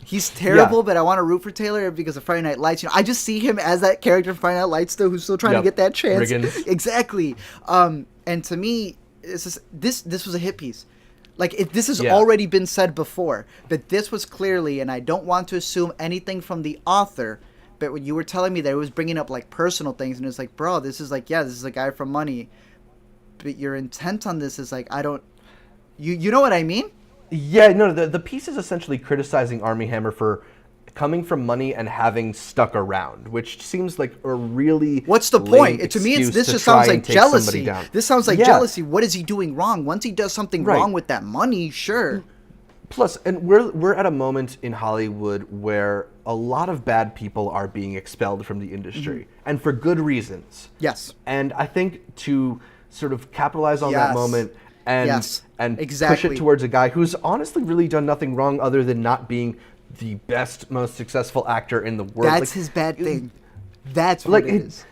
[SPEAKER 2] He's terrible, but I want to root for Taylor because of Friday Night Lights. You know, I just see him as that character from Friday Night Lights still, who's still trying to get that chance.
[SPEAKER 1] Riggins.
[SPEAKER 2] Exactly. And to me, this was a hit piece. Like, this has
[SPEAKER 1] Yeah.
[SPEAKER 2] already been said before, but this was clearly, and I don't want to assume anything from the author, but when you were telling me that it was bringing up, like, personal things, and it's like, bro, this is like, yeah, this is a guy from money, but your intent on this is like, I don't, you know what I mean?
[SPEAKER 1] Yeah, no, the piece is essentially criticizing Armie Hammer for coming from money and having stuck around, which seems like a really
[SPEAKER 2] What's the
[SPEAKER 1] lame
[SPEAKER 2] point? To me,
[SPEAKER 1] excuse
[SPEAKER 2] this
[SPEAKER 1] to
[SPEAKER 2] just
[SPEAKER 1] try
[SPEAKER 2] sounds
[SPEAKER 1] and
[SPEAKER 2] like
[SPEAKER 1] take somebody
[SPEAKER 2] jealousy.
[SPEAKER 1] down.
[SPEAKER 2] This sounds like
[SPEAKER 1] Yeah.
[SPEAKER 2] jealousy. What is he doing wrong? Once he does something
[SPEAKER 1] Right.
[SPEAKER 2] wrong with that money, sure.
[SPEAKER 1] Plus, and we're at a moment in Hollywood where a lot of bad people are being expelled from the industry, and for good reasons.
[SPEAKER 2] Yes.
[SPEAKER 1] And I think to sort of capitalize on that
[SPEAKER 2] Yes.
[SPEAKER 1] moment and
[SPEAKER 2] Yes.
[SPEAKER 1] and push
[SPEAKER 2] Exactly.
[SPEAKER 1] it towards a guy who's honestly really done nothing wrong other than not being the best, most successful actor in the world.
[SPEAKER 2] That's
[SPEAKER 1] Like,
[SPEAKER 2] his bad thing. That's
[SPEAKER 1] like
[SPEAKER 2] what it is.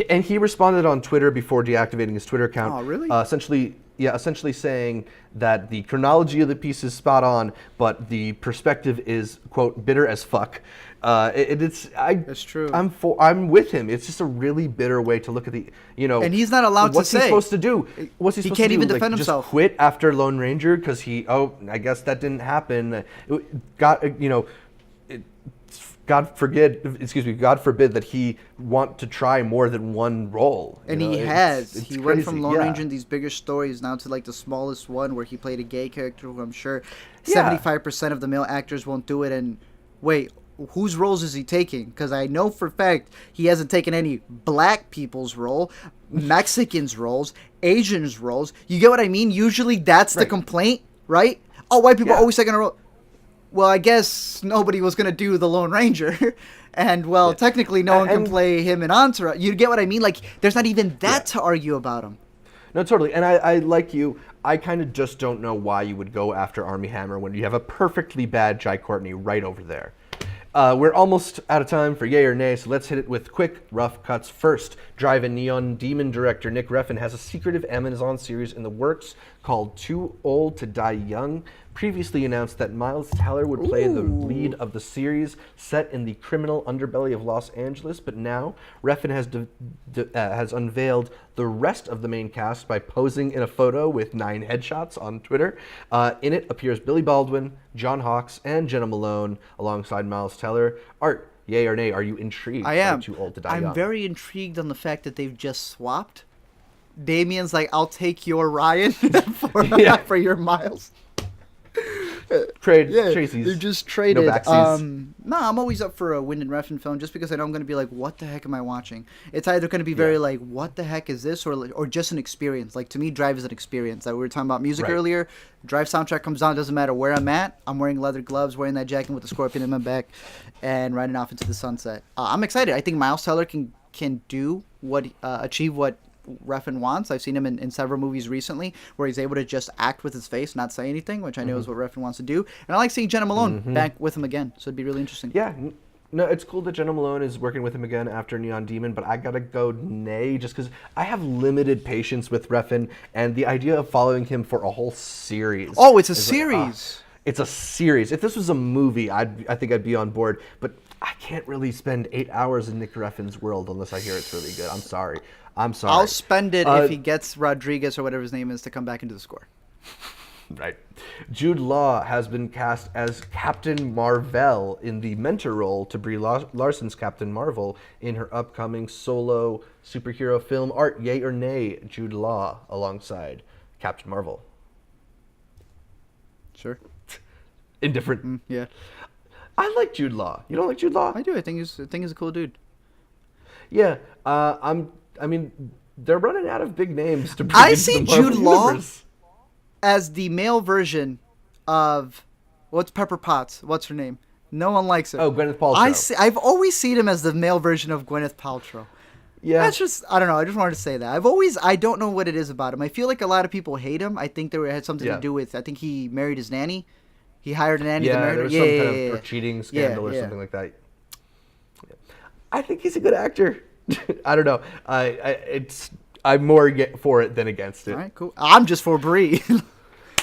[SPEAKER 1] and he responded on Twitter before deactivating his Twitter account.
[SPEAKER 2] Oh, really?
[SPEAKER 1] Essentially saying that the chronology of the piece is spot on, but the perspective is quote bitter as fuck.
[SPEAKER 2] That's true.
[SPEAKER 1] I'm with him. It's just a really bitter way to look at
[SPEAKER 2] And he's not allowed to
[SPEAKER 1] what's he
[SPEAKER 2] say.
[SPEAKER 1] supposed to do? What's he
[SPEAKER 2] He
[SPEAKER 1] supposed
[SPEAKER 2] can't
[SPEAKER 1] to do?
[SPEAKER 2] even
[SPEAKER 1] Like,
[SPEAKER 2] defend
[SPEAKER 1] just
[SPEAKER 2] himself.
[SPEAKER 1] quit after Lone Ranger because I guess that didn't happen. God forbid that he want to try more than one role.
[SPEAKER 2] And
[SPEAKER 1] you know?
[SPEAKER 2] he has.
[SPEAKER 1] It's
[SPEAKER 2] He went from
[SPEAKER 1] crazy,
[SPEAKER 2] Lone
[SPEAKER 1] yeah.
[SPEAKER 2] Ranger in these bigger stories now to like the smallest one where he played a gay character who I'm sure
[SPEAKER 1] Yeah.
[SPEAKER 2] 75% of the male actors won't do it. And wait, whose roles is he taking? Because I know for a fact he hasn't taken any black people's role, Mexicans' roles, Asians' roles. You get what I mean? Usually that's the
[SPEAKER 1] Right.
[SPEAKER 2] complaint, right? Oh, white people
[SPEAKER 1] Yeah.
[SPEAKER 2] always taking a role. Well, I guess nobody was going to do the Lone Ranger. And, well, technically no one can
[SPEAKER 1] And-
[SPEAKER 2] play him in Entourage. You get what I mean? Like, there's not even that to argue about him.
[SPEAKER 1] No, totally. And I like you. I kind of just don't know why you would go after Armie Hammer when you have a perfectly bad Jai Courtney right over there. We're almost out of time for yay or nay, so let's hit it with quick, rough cuts. First, Drive-In Neon Demon director Nick Refn has a secretive Amazon series in the works called Too Old to Die Young. Previously announced that Miles Teller would play the lead of the series set in the criminal underbelly of Los Angeles, but now Refn has unveiled the rest of the main cast by posing in a photo with 9 headshots on Twitter. In it appears Billy Baldwin, John Hawkes, and Jenna Malone alongside Miles Teller. Art, yay or nay, are you intrigued
[SPEAKER 2] I am.
[SPEAKER 1] by Too Old to Die Young?
[SPEAKER 2] I'm very intrigued on the fact that they've just swapped. Damien's like, I'll take your Ryan
[SPEAKER 1] Yeah.
[SPEAKER 2] for your Miles.
[SPEAKER 1] Trade
[SPEAKER 2] Yeah,
[SPEAKER 1] Tracy's.
[SPEAKER 2] they just traded.
[SPEAKER 1] No backsies.
[SPEAKER 2] No, I'm always up for a Wind and Refn film just because I know I'm going to be like, what the heck am I watching? It's either going to be very like, what the heck is this? Or just an experience. Like, to me, Drive is an experience. Like, we were talking about music
[SPEAKER 1] Right.
[SPEAKER 2] earlier. Drive soundtrack comes on, doesn't matter where I'm at. I'm wearing leather gloves, wearing that jacket with the scorpion in my back, and riding off into the sunset. I'm excited. I think Miles Teller can do achieve what Refn wants. I've seen him in several movies recently where he's able to just act with his face, not say anything, which I know is what Refn wants to do. And I like seeing Jenna Malone back with him again, so it'd be really interesting.
[SPEAKER 1] Yeah, no, it's cool that Jenna Malone is working with him again after Neon Demon, but I gotta go nay just because I have limited patience with Refn, and the idea of following him for a whole series.
[SPEAKER 2] Oh, it's a
[SPEAKER 1] is like,
[SPEAKER 2] series.
[SPEAKER 1] it's a series. If this was a movie, I think I'd be on board, but I can't really spend 8 hours in Nick Refn's world unless I hear it's really good. I'm sorry.
[SPEAKER 2] I'll spend it if he gets Rodriguez or whatever his name is to come back into the score.
[SPEAKER 1] Right. Jude Law has been cast as Captain Marvel in the mentor role to Brie Larson's Captain Marvel in her upcoming solo superhero film. Art, yay or nay, Jude Law alongside Captain Marvel?
[SPEAKER 2] Sure.
[SPEAKER 1] Indifferent.
[SPEAKER 2] Yeah.
[SPEAKER 1] I like Jude Law. You don't like Jude Law?
[SPEAKER 2] I do. I think he's a cool dude.
[SPEAKER 1] Yeah. I mean, they're running out of big names to bring
[SPEAKER 2] I
[SPEAKER 1] into
[SPEAKER 2] see
[SPEAKER 1] the Marvel
[SPEAKER 2] Jude Law
[SPEAKER 1] universe.
[SPEAKER 2] as the male version of what's Pepper Potts? What's her name? No one likes her.
[SPEAKER 1] Oh, Gwyneth Paltrow.
[SPEAKER 2] I've always seen him as the male version of Gwyneth Paltrow.
[SPEAKER 1] Yeah.
[SPEAKER 2] That's just, I don't know. I just wanted to say that. I don't know what it is about him. I feel like a lot of people hate him. I think had something
[SPEAKER 1] Yeah.
[SPEAKER 2] to do with, I think he married his nanny. He hired a nanny to
[SPEAKER 1] Yeah,
[SPEAKER 2] marry
[SPEAKER 1] there
[SPEAKER 2] her.
[SPEAKER 1] was
[SPEAKER 2] Yeah,
[SPEAKER 1] some
[SPEAKER 2] yeah,
[SPEAKER 1] kind
[SPEAKER 2] yeah,
[SPEAKER 1] of
[SPEAKER 2] yeah.
[SPEAKER 1] cheating scandal or
[SPEAKER 2] yeah.
[SPEAKER 1] something like that. Yeah. I think he's a good actor. I don't know. I'm more for it than against it.
[SPEAKER 2] All right, cool. I'm just for Brie.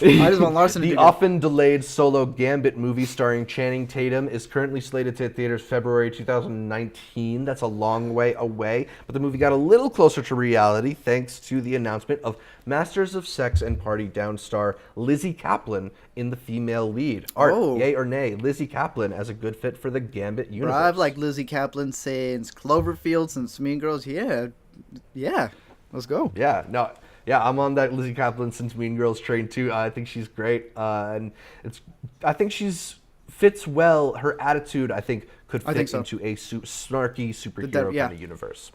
[SPEAKER 2] I just want Larson to
[SPEAKER 1] The
[SPEAKER 2] do that.
[SPEAKER 1] often delayed solo Gambit movie starring Channing Tatum is currently slated to hit theaters February 2019. That's a long way away, but the movie got a little closer to reality thanks to the announcement of Masters of Sex and Party Down star Lizzie Kaplan in the female lead. Art,
[SPEAKER 2] Oh.
[SPEAKER 1] yay or nay, Lizzie Kaplan as a good fit for the Gambit
[SPEAKER 2] Bro,
[SPEAKER 1] universe?
[SPEAKER 2] I've liked Lizzie Kaplan since Cloverfield, since Mean Girls. Yeah, let's go.
[SPEAKER 1] Yeah, no, yeah, I'm on that Lizzie Kaplan since Mean Girls train too. I think she's great, and I think she's fits well. Her attitude, I think, could
[SPEAKER 2] I
[SPEAKER 1] fit
[SPEAKER 2] think so.
[SPEAKER 1] into a snarky superhero
[SPEAKER 2] yeah.
[SPEAKER 1] kind of universe.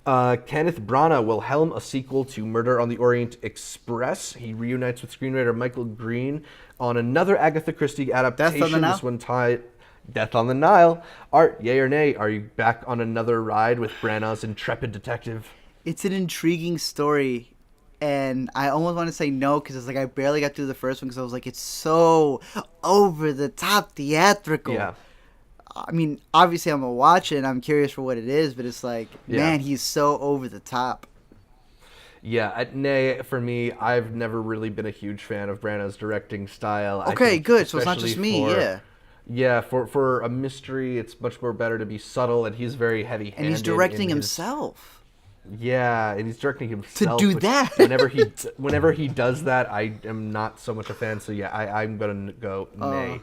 [SPEAKER 1] Kenneth Branagh will helm a sequel to Murder on the Orient Express. He reunites with screenwriter Michael Green on another Agatha Christie adaptation.
[SPEAKER 2] Nile?
[SPEAKER 1] This one tied Death on the Nile. Art, yay or nay? Are you back on another ride with Branagh's intrepid detective?
[SPEAKER 2] It's an intriguing story, and I almost want to say no because it's like I barely got through the first one because I was like, it's so over the top theatrical.
[SPEAKER 1] Yeah.
[SPEAKER 2] I mean, obviously I'm gonna watch it and I'm curious for what it is, but it's like,
[SPEAKER 1] Yeah.
[SPEAKER 2] man, he's so over the top.
[SPEAKER 1] Yeah, nay, for me, I've never really been a huge fan of Branagh's directing style. I
[SPEAKER 2] Okay,
[SPEAKER 1] think
[SPEAKER 2] good. So it's not just
[SPEAKER 1] especially
[SPEAKER 2] me, yeah.
[SPEAKER 1] Yeah, for a mystery, it's much more better to be subtle, and he's very heavy-handed.
[SPEAKER 2] And he's directing
[SPEAKER 1] in
[SPEAKER 2] himself.
[SPEAKER 1] Yeah, and he's directing himself.
[SPEAKER 2] do
[SPEAKER 1] which
[SPEAKER 2] that.
[SPEAKER 1] whenever he does that, I am not so much a fan. So yeah, I'm gonna go nay.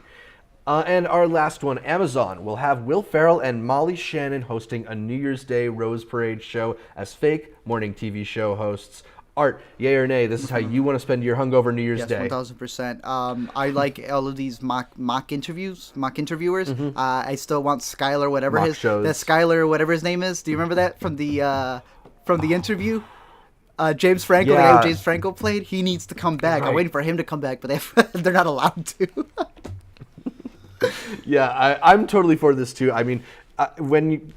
[SPEAKER 1] And our last one, Amazon will have Will Ferrell and Molly Shannon hosting a New Year's Day Rose Parade show as fake morning TV show hosts. Art, yay or nay? This is how you want to spend your hungover New Year's
[SPEAKER 2] Yes,
[SPEAKER 1] Day.
[SPEAKER 2] 1000%. I like all of these mock interviewers. I still want Skylar, whatever
[SPEAKER 1] Mock
[SPEAKER 2] his
[SPEAKER 1] shows.
[SPEAKER 2] that Skylar, whatever his name is. Do you remember that from the interview? James Franco, the guy
[SPEAKER 1] Yeah.
[SPEAKER 2] who James Franco played. He needs to come back. I'm
[SPEAKER 1] Right.
[SPEAKER 2] waiting for him to come back, but they're not allowed to.
[SPEAKER 1] Yeah, I'm totally for this too. I mean,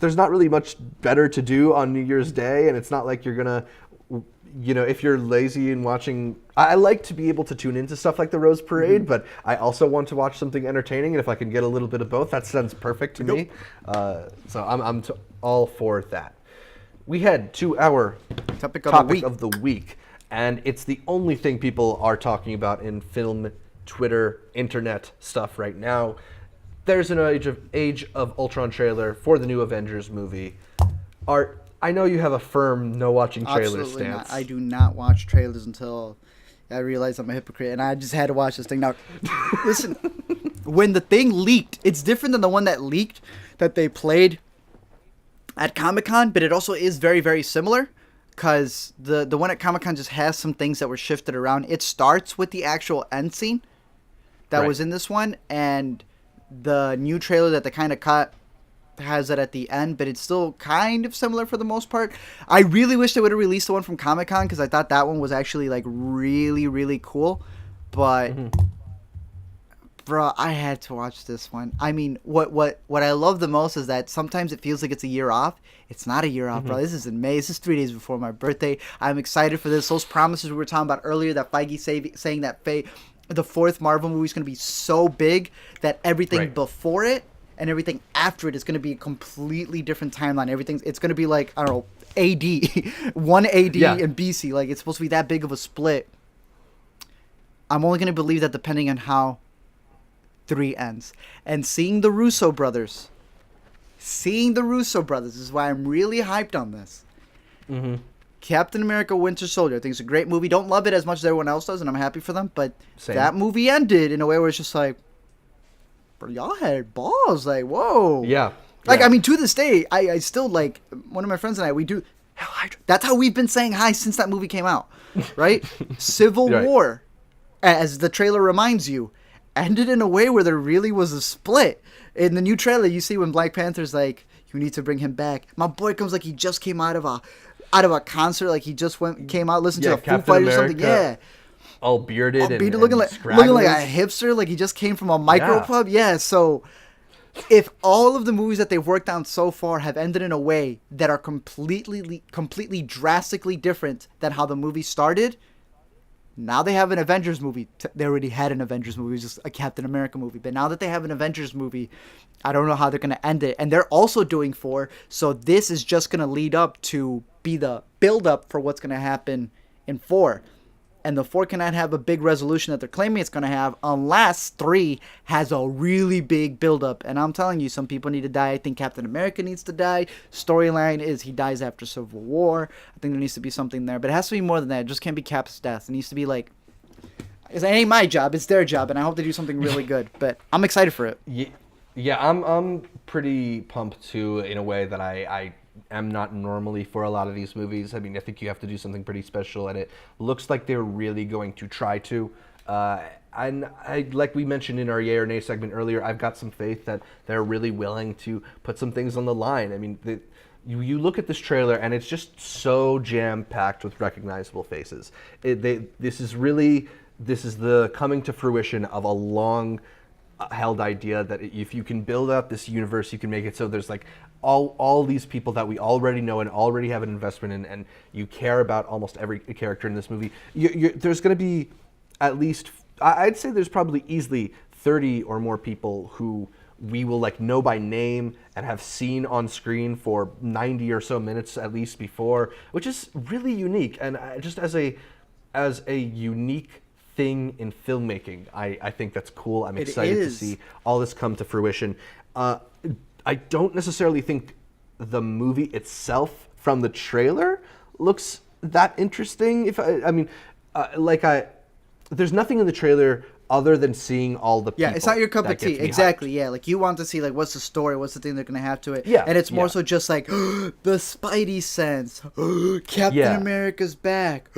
[SPEAKER 1] there's not really much better to do on New Year's Day, and it's not like you're gonna, if you're lazy and watching. I like to be able to tune into stuff like the Rose Parade, but I also want to watch something entertaining, and if I can get a little bit of both, that sounds perfect to me. So I'm all for that. We head to our
[SPEAKER 2] Topic of the week.
[SPEAKER 1] and it's the only thing people are talking about in film, Twitter, internet stuff right now. There's an Age of Ultron trailer for the new Avengers movie. Art, I know you have a firm no watching trailers
[SPEAKER 2] Absolutely
[SPEAKER 1] stance.
[SPEAKER 2] not. I do not watch trailers until I realize I'm a hypocrite, and I just had to watch this thing. Now, listen, when the thing leaked, it's different than the one that leaked that they played at Comic-Con, but it also is very, very similar because the one at Comic-Con just has some things that were shifted around. It starts with the actual end scene that
[SPEAKER 1] Right.
[SPEAKER 2] was in this one, and the new trailer that they kind of cut has it at the end, but it's still kind of similar for the most part. I really wish they would have released the one from Comic-Con because I thought that one was actually like really, really cool. But bro, I had to watch this one. I mean, what I love the most is that sometimes it feels like it's a year off. It's not a year off, bro. This is in May. This is 3 days before my birthday. I'm excited for this. Those promises we were talking about earlier, that Feige saying that the fourth Marvel movie is going to be so big that everything
[SPEAKER 1] Right.
[SPEAKER 2] before it and everything after it is going to be a completely different timeline. It's going to be like, I don't know, AD, one AD
[SPEAKER 1] Yeah.
[SPEAKER 2] and BC. Like, it's supposed to be that big of a split. I'm only going to believe that depending on how 3 ends. And seeing the Russo brothers is why I'm really hyped on this. Captain America Winter Soldier, I think it's a great movie. Don't love it as much as everyone else does, and I'm happy for them, but
[SPEAKER 1] Same.
[SPEAKER 2] that movie ended in a way where it's just like, bro, y'all had balls. Like, whoa.
[SPEAKER 1] Yeah.
[SPEAKER 2] Like,
[SPEAKER 1] Yeah.
[SPEAKER 2] I mean, to this day, I still, like, one of my friends and I, we do, Hell Hydra. That's how we've been saying hi since that movie came out, right? Civil
[SPEAKER 1] Right.
[SPEAKER 2] War, as the trailer reminds you, ended in a way where there really was a split. In the new trailer, you see when Black Panther's like, you need to bring him back. My boy comes like he just came out of a concert, like he just came out, listened to a Foo
[SPEAKER 1] Captain
[SPEAKER 2] Fighters or something.
[SPEAKER 1] America,
[SPEAKER 2] Yeah.
[SPEAKER 1] all bearded and
[SPEAKER 2] Looking like
[SPEAKER 1] scragglers.
[SPEAKER 2] a hipster, like he just came from a micro pub. Yeah, so if all of the movies that they've worked on so far have ended in a way that are completely drastically different than how the movie started, now they have an Avengers movie. They already had an Avengers movie, it was just a Captain America movie. But now that they have an Avengers movie, I don't know how they're going to end it. And they're also doing 4, so this is just going to lead up to be the build-up for what's going to happen in 4. And the 4 cannot have a big resolution that they're claiming it's going to have unless 3 has a really big buildup. And I'm telling you, some people need to die. I think Captain America needs to die. Storyline is he dies after Civil War. I think there needs to be something there. But it has to be more than that. It just can't be Cap's death. It needs to be like, it ain't my job. It's their job. And I hope they do something really good. But I'm excited for it.
[SPEAKER 1] Yeah, I'm pretty pumped too, in a way that I am not normally for a lot of these movies. I mean, I think you have to do something pretty special, and it looks like they're really going to try to. And like we mentioned in our Yay or Nay segment earlier, I've got some faith that they're really willing to put some things on the line. I mean, you look at this trailer, and it's just so jam-packed with recognizable faces. This is the coming to fruition of a long held idea that if you can build up this universe, you can make it so there's like all these people that we already know and already have an investment in, and you care about almost every character in this movie. There's going to be at least, I'd say there's probably easily 30 or more people who we will like know by name and have seen on screen for 90 or so minutes at least before, which is really unique. And just as a unique thing in filmmaking, I think that's cool. I'm excited to see all this come to fruition. I don't necessarily think the movie itself from the trailer looks that interesting. There's nothing in the trailer other than seeing all the people.
[SPEAKER 2] Yeah, it's not your cup of tea. Exactly, yeah. Like, you want to see, like, what's the story, what's the thing they're going to have to it.
[SPEAKER 1] Yeah.
[SPEAKER 2] And it's more so just like, the Spidey sense. Captain America's back.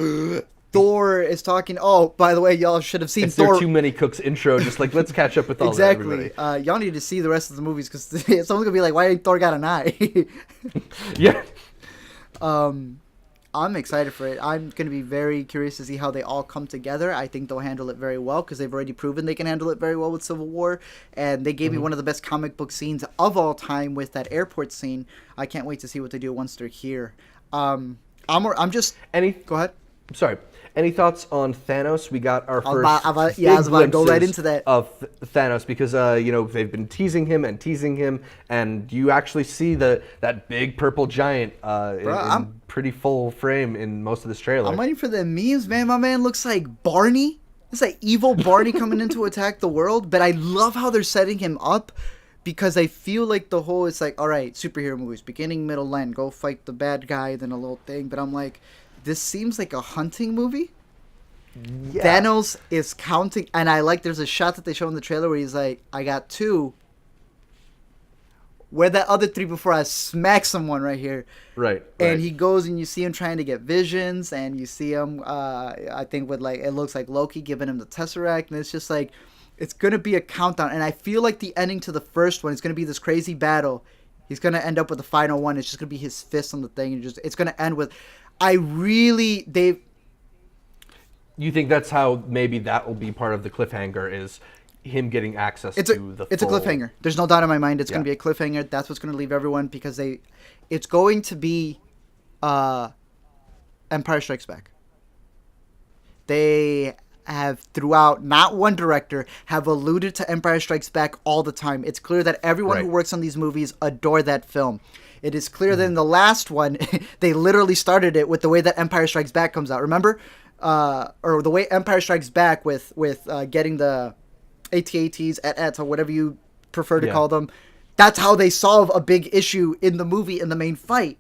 [SPEAKER 2] Thor is talking. Oh, by the way, y'all should have seen
[SPEAKER 1] it's
[SPEAKER 2] Thor.
[SPEAKER 1] Their Too Many Cooks intro. Just like, let's catch up with all that, everybody.
[SPEAKER 2] Y'all need to see the rest of the movies because someone's going to be like, why ain't Thor got an eye?
[SPEAKER 1] Yeah.
[SPEAKER 2] I'm excited for it. I'm going to be very curious to see how they all come together. I think they'll handle it very well because they've already proven they can handle it very well with Civil War. And they gave me one of the best comic book scenes of all time with that airport scene. I can't wait to see what they do once they're here. Go ahead.
[SPEAKER 1] Sorry. Any thoughts on Thanos? We got our first
[SPEAKER 2] I was about to go right into that.
[SPEAKER 1] Of Thanos because they've been teasing him, and you actually see that big purple giant in pretty full frame in most of this trailer.
[SPEAKER 2] I'm waiting for the memes, man. My man looks like Barney. It's like evil Barney coming in to attack the world. But I love how they're setting him up because I feel like it's like, all right, superhero movies, beginning, middle, end, go fight the bad guy, then a little thing. But I'm like, this seems like a hunting movie. Yeah. Thanos is counting, and I like there's a shot that they show in the trailer where he's like, I got 2. Where that other 3 before I smack someone right here.
[SPEAKER 1] Right.
[SPEAKER 2] And he goes and you see him trying to get visions, and you see him, I think with like, it looks like Loki giving him the Tesseract, and it's just like, it's going to be a countdown. And I feel like the ending to the first one is going to be this crazy battle. He's going to end up with the final one. It's just going to be his fist on the thing. And it's going to end with,
[SPEAKER 1] You think that's how maybe that will be part of the cliffhanger is him getting access to the
[SPEAKER 2] It's a cliffhanger. There's no doubt in my mind it's going to be a cliffhanger. That's what's going to leave everyone because it's going to be Empire Strikes Back. They have throughout, not one director, have alluded to Empire Strikes Back all the time. It's clear that everyone who works on these movies adore that film. It is clear that in the last one, they literally started it with the way that Empire Strikes Back comes out. Remember? Or the way Empire Strikes Back with getting the AT-ATs, AT-ATs, or whatever you prefer to call them. That's how they solve a big issue in the movie, in the main fight.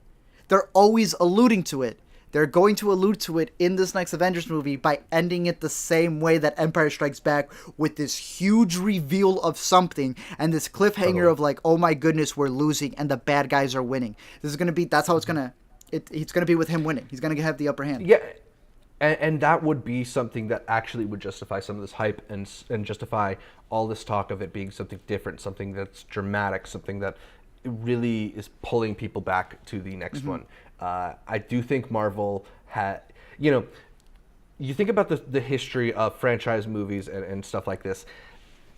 [SPEAKER 2] They're always alluding to it. They're going to allude to it in this next Avengers movie by ending it the same way that Empire Strikes Back, with this huge reveal of something and this cliffhanger of like, oh my goodness, we're losing and the bad guys are winning. This is going to be, that's how it's going to, it's going to be with him winning. He's going to have the upper hand.
[SPEAKER 1] Yeah. And that would be something that actually would justify some of this hype and justify all this talk of it being something different, something that's dramatic, something that really is pulling people back to the next one. I do think Marvel had, you think about the history of franchise movies and stuff like this.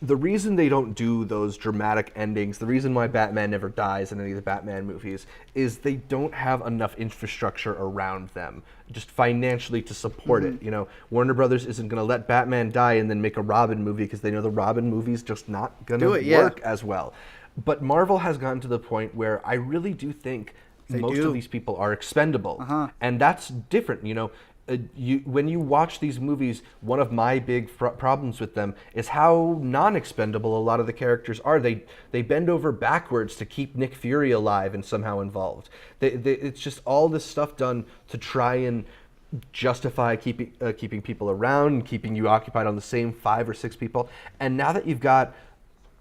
[SPEAKER 1] The reason they don't do those dramatic endings, the reason why Batman never dies in any of the Batman movies, is they don't have enough infrastructure around them, just financially to support it. Warner Brothers isn't going to let Batman die and then make a Robin movie because they know the Robin movie's just not going to work as well. But Marvel has gotten to the point where I really do think most of these people are expendable. And that's different, when you watch these movies, one of my big problems with them is how non-expendable a lot of the characters are. They bend over backwards to keep Nick Fury alive and somehow involved. It's just all this stuff done to try and justify keeping people around, keeping you occupied on the same 5 or 6 people. And now that you've got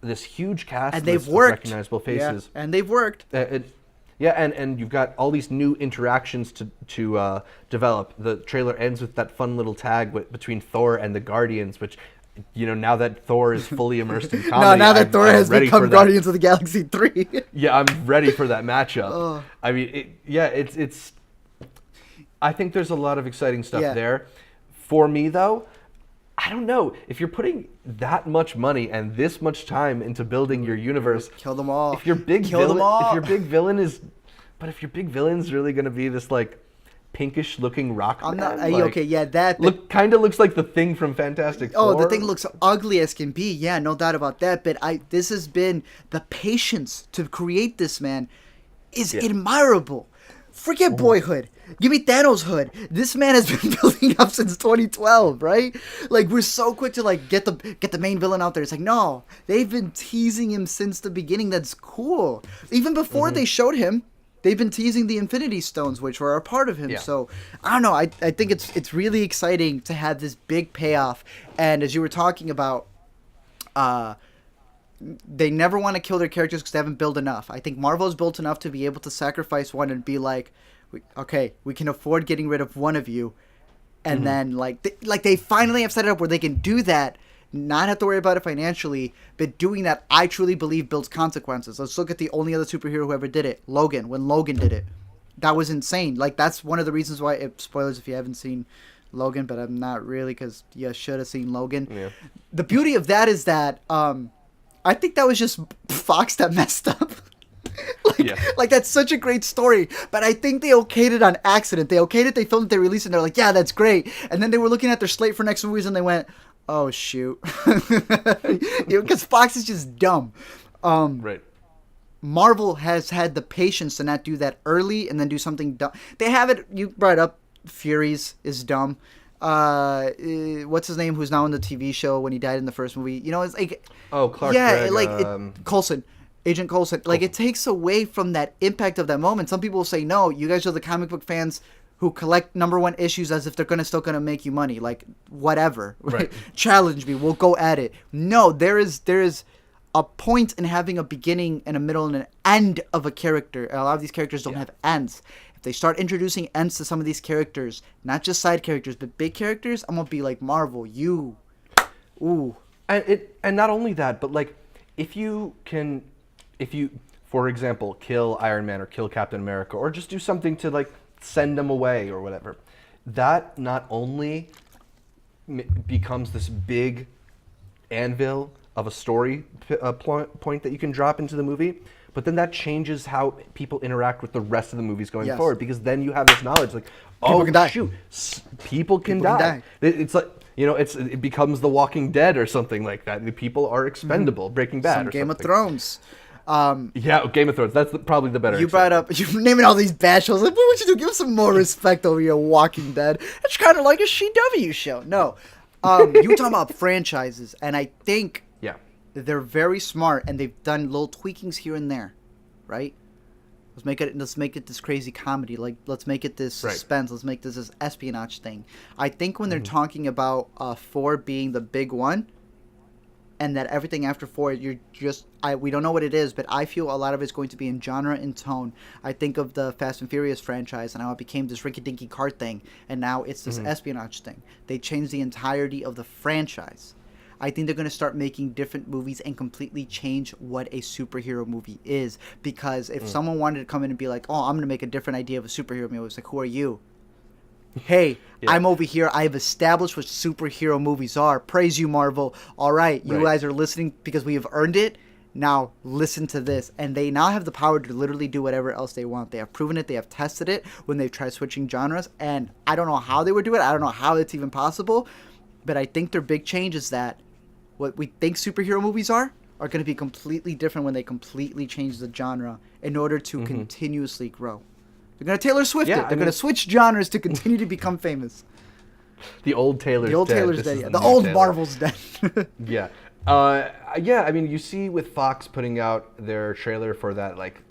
[SPEAKER 1] this huge cast
[SPEAKER 2] and they've
[SPEAKER 1] of
[SPEAKER 2] worked.
[SPEAKER 1] recognizable faces,
[SPEAKER 2] and they've worked.
[SPEAKER 1] And you've got all these new interactions to develop. The trailer ends with that fun little tag between Thor and the Guardians, which, now that Thor is fully immersed in comedy,
[SPEAKER 2] now that Thor has become Guardians of the Galaxy 3.
[SPEAKER 1] Yeah, I'm ready for that matchup. I mean, it's. I think there's a lot of exciting stuff there. For me, though, I don't know. If you're putting that much money and this much time into building your universe,
[SPEAKER 2] kill them all.
[SPEAKER 1] If your big villain is really going to be this like pinkish looking rock
[SPEAKER 2] I'm
[SPEAKER 1] man,
[SPEAKER 2] not okay. Yeah,
[SPEAKER 1] kind of looks like the Thing from Fantastic Four.
[SPEAKER 2] Oh, the Thing looks ugly as can be. Yeah, no doubt about that. But this has been the patience to create this, man, is admirable. Forget Boyhood. Give me Thanos' hood. This man has been building up since 2012, right? Like, we're so quick to like get the main villain out there. It's like, no, they've been teasing him since the beginning. That's cool. Even before they showed him, they've been teasing the Infinity Stones, which were a part of him. Yeah. So I don't know. I think it's really exciting to have this big payoff. And as you were talking about, they never want to kill their characters because they haven't built enough. I think Marvel's built enough to be able to sacrifice one and be like, okay, we can afford getting rid of one of you. And then they finally have set it up where they can do that, not have to worry about it financially, but doing that, I truly believe, builds consequences. Let's look at the only other superhero who ever did it, Logan. When Logan did it, that was insane. Like, that's one of the reasons why, spoilers if you haven't seen Logan, but I'm not really, because you should have seen Logan. Yeah. The beauty of that is that I think that was just Fox that messed up. Like, that's such a great story, but I think they okayed it on accident. They okayed it, they filmed it, they released it, and they're like, yeah, that's great. And then they were looking at their slate for next movies, and they went, oh, shoot. Because Fox is just dumb.
[SPEAKER 1] Right.
[SPEAKER 2] Marvel has had the patience to not do that early and then do something dumb. They have it, you brought up, Furies is dumb. What's his name, who's now in the TV show when he died in the first movie? It's like... Oh, Clark Gregg. Coulson. Agent Coulson. Like, it takes away from that impact of that moment. Some people will say, no, you guys are the comic book fans who collect #1 issues as if they're still gonna make you money. Like, whatever. Right. Challenge me. We'll go at it. No, there is a point in having a beginning and a middle and an end of a character. A lot of these characters don't have ends. If they start introducing ends to some of these characters, not just side characters, but big characters, I'm gonna be like, Marvel, ooh.
[SPEAKER 1] And not only that, but like, if you, for example, kill Iron Man or kill Captain America, or just do something to like send them away or whatever, that not only becomes this big anvil of a story point that you can drop into the movie, but then that changes how people interact with the rest of the movies going forward, because then you have this knowledge like, people can die. It's like, it becomes The Walking Dead or something like that. The people are expendable. Breaking Bad, or
[SPEAKER 2] Game
[SPEAKER 1] something.
[SPEAKER 2] of Thrones.
[SPEAKER 1] Game of Thrones. That's probably the better.
[SPEAKER 2] You brought up, you're naming all these bad shows. Like, what would you do? Give us some more respect over your Walking Dead. It's kind of like a CW show. No, you were talking about franchises, and I think they're very smart, and they've done little tweakings here and there, right? Let's make it this crazy comedy. Like, let's make it this suspense. Let's make this espionage thing. I think when they're talking about 4 being the big one, and that everything after 4, we don't know what it is, but I feel a lot of it's going to be in genre and tone. I think of the Fast and Furious franchise and how it became this rinky-dinky car thing, and now it's this espionage thing. They changed the entirety of the franchise. I think they're going to start making different movies and completely change what a superhero movie is. Because if someone wanted to come in and be like, oh, I'm going to make a different idea of a superhero movie, it's like, who are you? Hey, I'm over here. I've established what superhero movies are. Praise you, Marvel. All right, you guys are listening because we have earned it. Now listen to this. And they now have the power to literally do whatever else they want. They have proven it. They have tested it when they've tried switching genres. And I don't know how they would do it. I don't know how it's even possible. But I think their big change is that what we think superhero movies are going to be completely different when they completely change the genre in order to continuously grow. They're going to Taylor Swift
[SPEAKER 1] Yeah,
[SPEAKER 2] it. They're going to switch genres to continue to become famous.
[SPEAKER 1] The old Taylor's
[SPEAKER 2] The old
[SPEAKER 1] dead.
[SPEAKER 2] Taylor's
[SPEAKER 1] This
[SPEAKER 2] dead.
[SPEAKER 1] is
[SPEAKER 2] Yeah.
[SPEAKER 1] the
[SPEAKER 2] The
[SPEAKER 1] new
[SPEAKER 2] old
[SPEAKER 1] Taylor.
[SPEAKER 2] Marvel's dead.
[SPEAKER 1] Yeah. Yeah, I mean, you see with Fox putting out their trailer for that, like,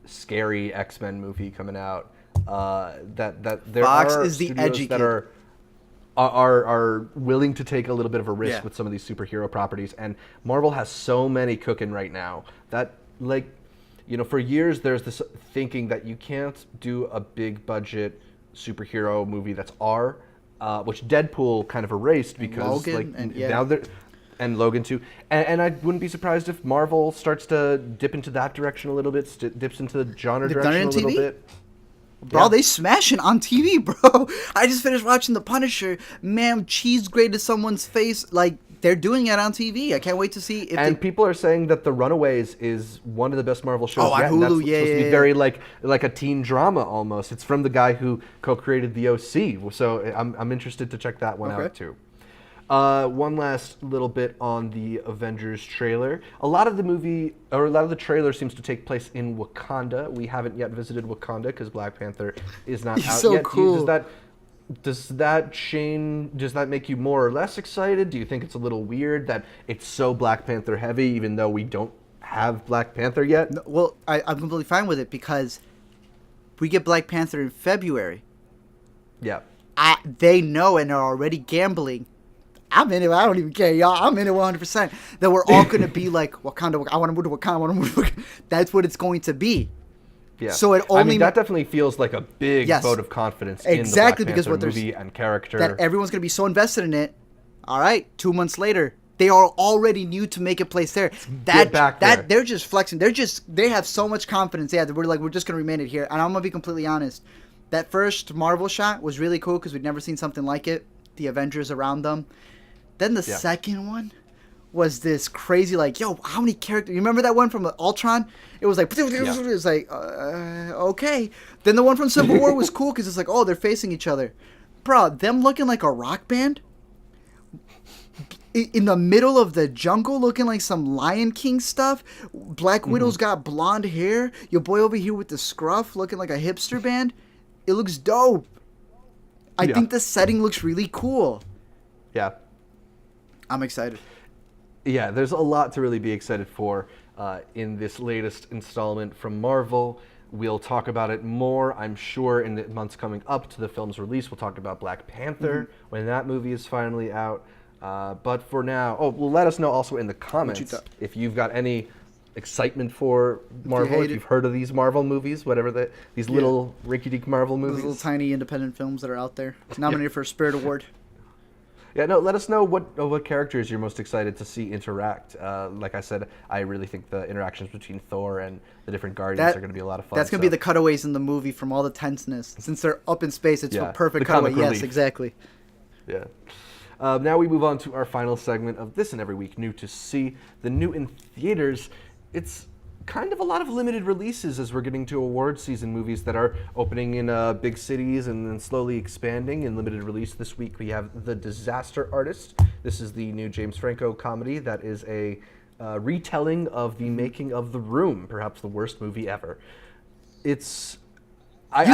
[SPEAKER 1] scary X-Men movie coming out, that there
[SPEAKER 2] Fox
[SPEAKER 1] are
[SPEAKER 2] is the
[SPEAKER 1] studios
[SPEAKER 2] edgy
[SPEAKER 1] that
[SPEAKER 2] kid.
[SPEAKER 1] are willing to take a little bit of a risk
[SPEAKER 2] Yeah.
[SPEAKER 1] with some of these superhero properties. And Marvel has so many cooking right now that, like, you know, for years there's this thinking that you can't do a big budget superhero movie that's R, which Deadpool kind of erased because
[SPEAKER 2] Logan,
[SPEAKER 1] now they're and Logan too. And I wouldn't be surprised if Marvel starts to dip into that direction a little bit, dips into the genre
[SPEAKER 2] They've done it
[SPEAKER 1] direction a
[SPEAKER 2] in
[SPEAKER 1] little
[SPEAKER 2] TV?
[SPEAKER 1] bit.
[SPEAKER 2] Bro,
[SPEAKER 1] Yeah.
[SPEAKER 2] they smashing on TV, bro. I just finished watching The Punisher. Man, cheese grated someone's face. Like, they're doing it on TV. I can't wait to see if
[SPEAKER 1] And
[SPEAKER 2] they...
[SPEAKER 1] people are saying that The Runaways is one of the best Marvel shows
[SPEAKER 2] Oh, on
[SPEAKER 1] yet. And that's
[SPEAKER 2] Hulu,
[SPEAKER 1] supposed
[SPEAKER 2] yeah,
[SPEAKER 1] to be
[SPEAKER 2] yeah,
[SPEAKER 1] very like a teen drama almost. It's from the guy who co-created The OC, so I'm interested to check that one
[SPEAKER 2] Okay.
[SPEAKER 1] out too. One last little bit on the Avengers trailer. A lot of the trailer seems to take place in Wakanda. We haven't yet visited Wakanda because Black Panther is not
[SPEAKER 2] He's
[SPEAKER 1] out
[SPEAKER 2] so
[SPEAKER 1] yet.
[SPEAKER 2] cool.
[SPEAKER 1] Does that make you more or less excited? Do you think it's a little weird that it's so Black Panther heavy, even though we don't have Black Panther yet?
[SPEAKER 2] No, well, I'm completely fine with it because we get Black Panther in February.
[SPEAKER 1] Yeah.
[SPEAKER 2] They know and are already gambling. I'm in it. I don't even care, y'all. I'm in it 100%. That we're all going to be like, Wakanda, I want to move to Wakanda, I want to move to Wakanda. That's what it's going to be.
[SPEAKER 1] Yeah.
[SPEAKER 2] So it
[SPEAKER 1] I
[SPEAKER 2] only
[SPEAKER 1] mean, that definitely feels like a big
[SPEAKER 2] Yes.
[SPEAKER 1] vote of confidence
[SPEAKER 2] Exactly,
[SPEAKER 1] in the Black
[SPEAKER 2] because
[SPEAKER 1] Panther
[SPEAKER 2] what they're
[SPEAKER 1] movie and character.
[SPEAKER 2] that everyone's going to be so invested in it. All right, 2 months later, they are already new to make a place there.
[SPEAKER 1] Get back there.
[SPEAKER 2] They're just flexing. They have so much confidence. Yeah, we're just going to remain it here. And I'm going to be completely honest. That first Marvel shot was really cool because we'd never seen something like it. The Avengers around them. Then the second one was this crazy, like, yo, how many characters? You remember that one from Ultron? It was like, it was like, okay. Then the one from Civil War was cool because it's like, oh, they're facing each other. Bro, them looking like a rock band in the middle of the jungle looking like some Lion King stuff. Black Widow's got blonde hair. Your boy over here with the scruff looking like a hipster band. It looks dope. I think the setting looks really cool.
[SPEAKER 1] Yeah.
[SPEAKER 2] I'm excited.
[SPEAKER 1] Yeah, there's a lot to really be excited for in this latest installment from Marvel. We'll talk about it more, I'm sure, in the months coming up to the film's release. We'll talk about Black Panther when that movie is finally out. But for now, let us know also in the comments if you've got any excitement for Marvel, if you've heard of these Marvel movies, whatever these little rinky-dink Marvel movies.
[SPEAKER 2] Those little tiny independent films that are out there. Nominated for a Spirit Award.
[SPEAKER 1] Yeah, no, let us know what characters you're most excited to see interact. Like I said, I really think the interactions between Thor and the different Guardians are going to be a lot of fun.
[SPEAKER 2] That's going to be the cutaways in the movie from all the tenseness. Since they're up in space, it's a perfect
[SPEAKER 1] the
[SPEAKER 2] cutaway.
[SPEAKER 1] comic
[SPEAKER 2] Yes,
[SPEAKER 1] relief.
[SPEAKER 2] exactly.
[SPEAKER 1] Yeah. Now we move on to our final segment of This and Every Week New to See. The new in theaters, it's kind of a lot of limited releases as we're getting to award season movies that are opening in big cities and then slowly expanding. In limited release this week we have The Disaster Artist. This is the new James Franco comedy that is a retelling of the making of The Room, perhaps the worst movie ever. I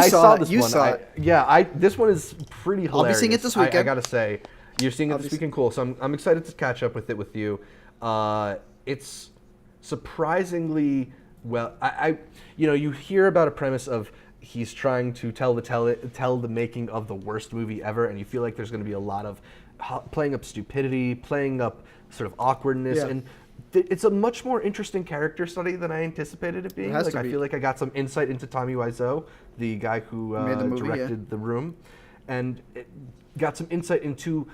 [SPEAKER 1] saw this one. This one is pretty hilarious.
[SPEAKER 2] I'll be seeing it this weekend.
[SPEAKER 1] I gotta say, you're seeing it this weekend. Cool. So I'm excited to catch up with it with you. It's surprisingly well. You hear about a premise of he's trying to tell the making of the worst movie ever, and you feel like there's going to be a lot of playing up stupidity, playing up sort of awkwardness, and it's a much more interesting character study than I anticipated it being. I feel like I got some insight into Tommy Wiseau, the guy who directed The Room, and got some insight into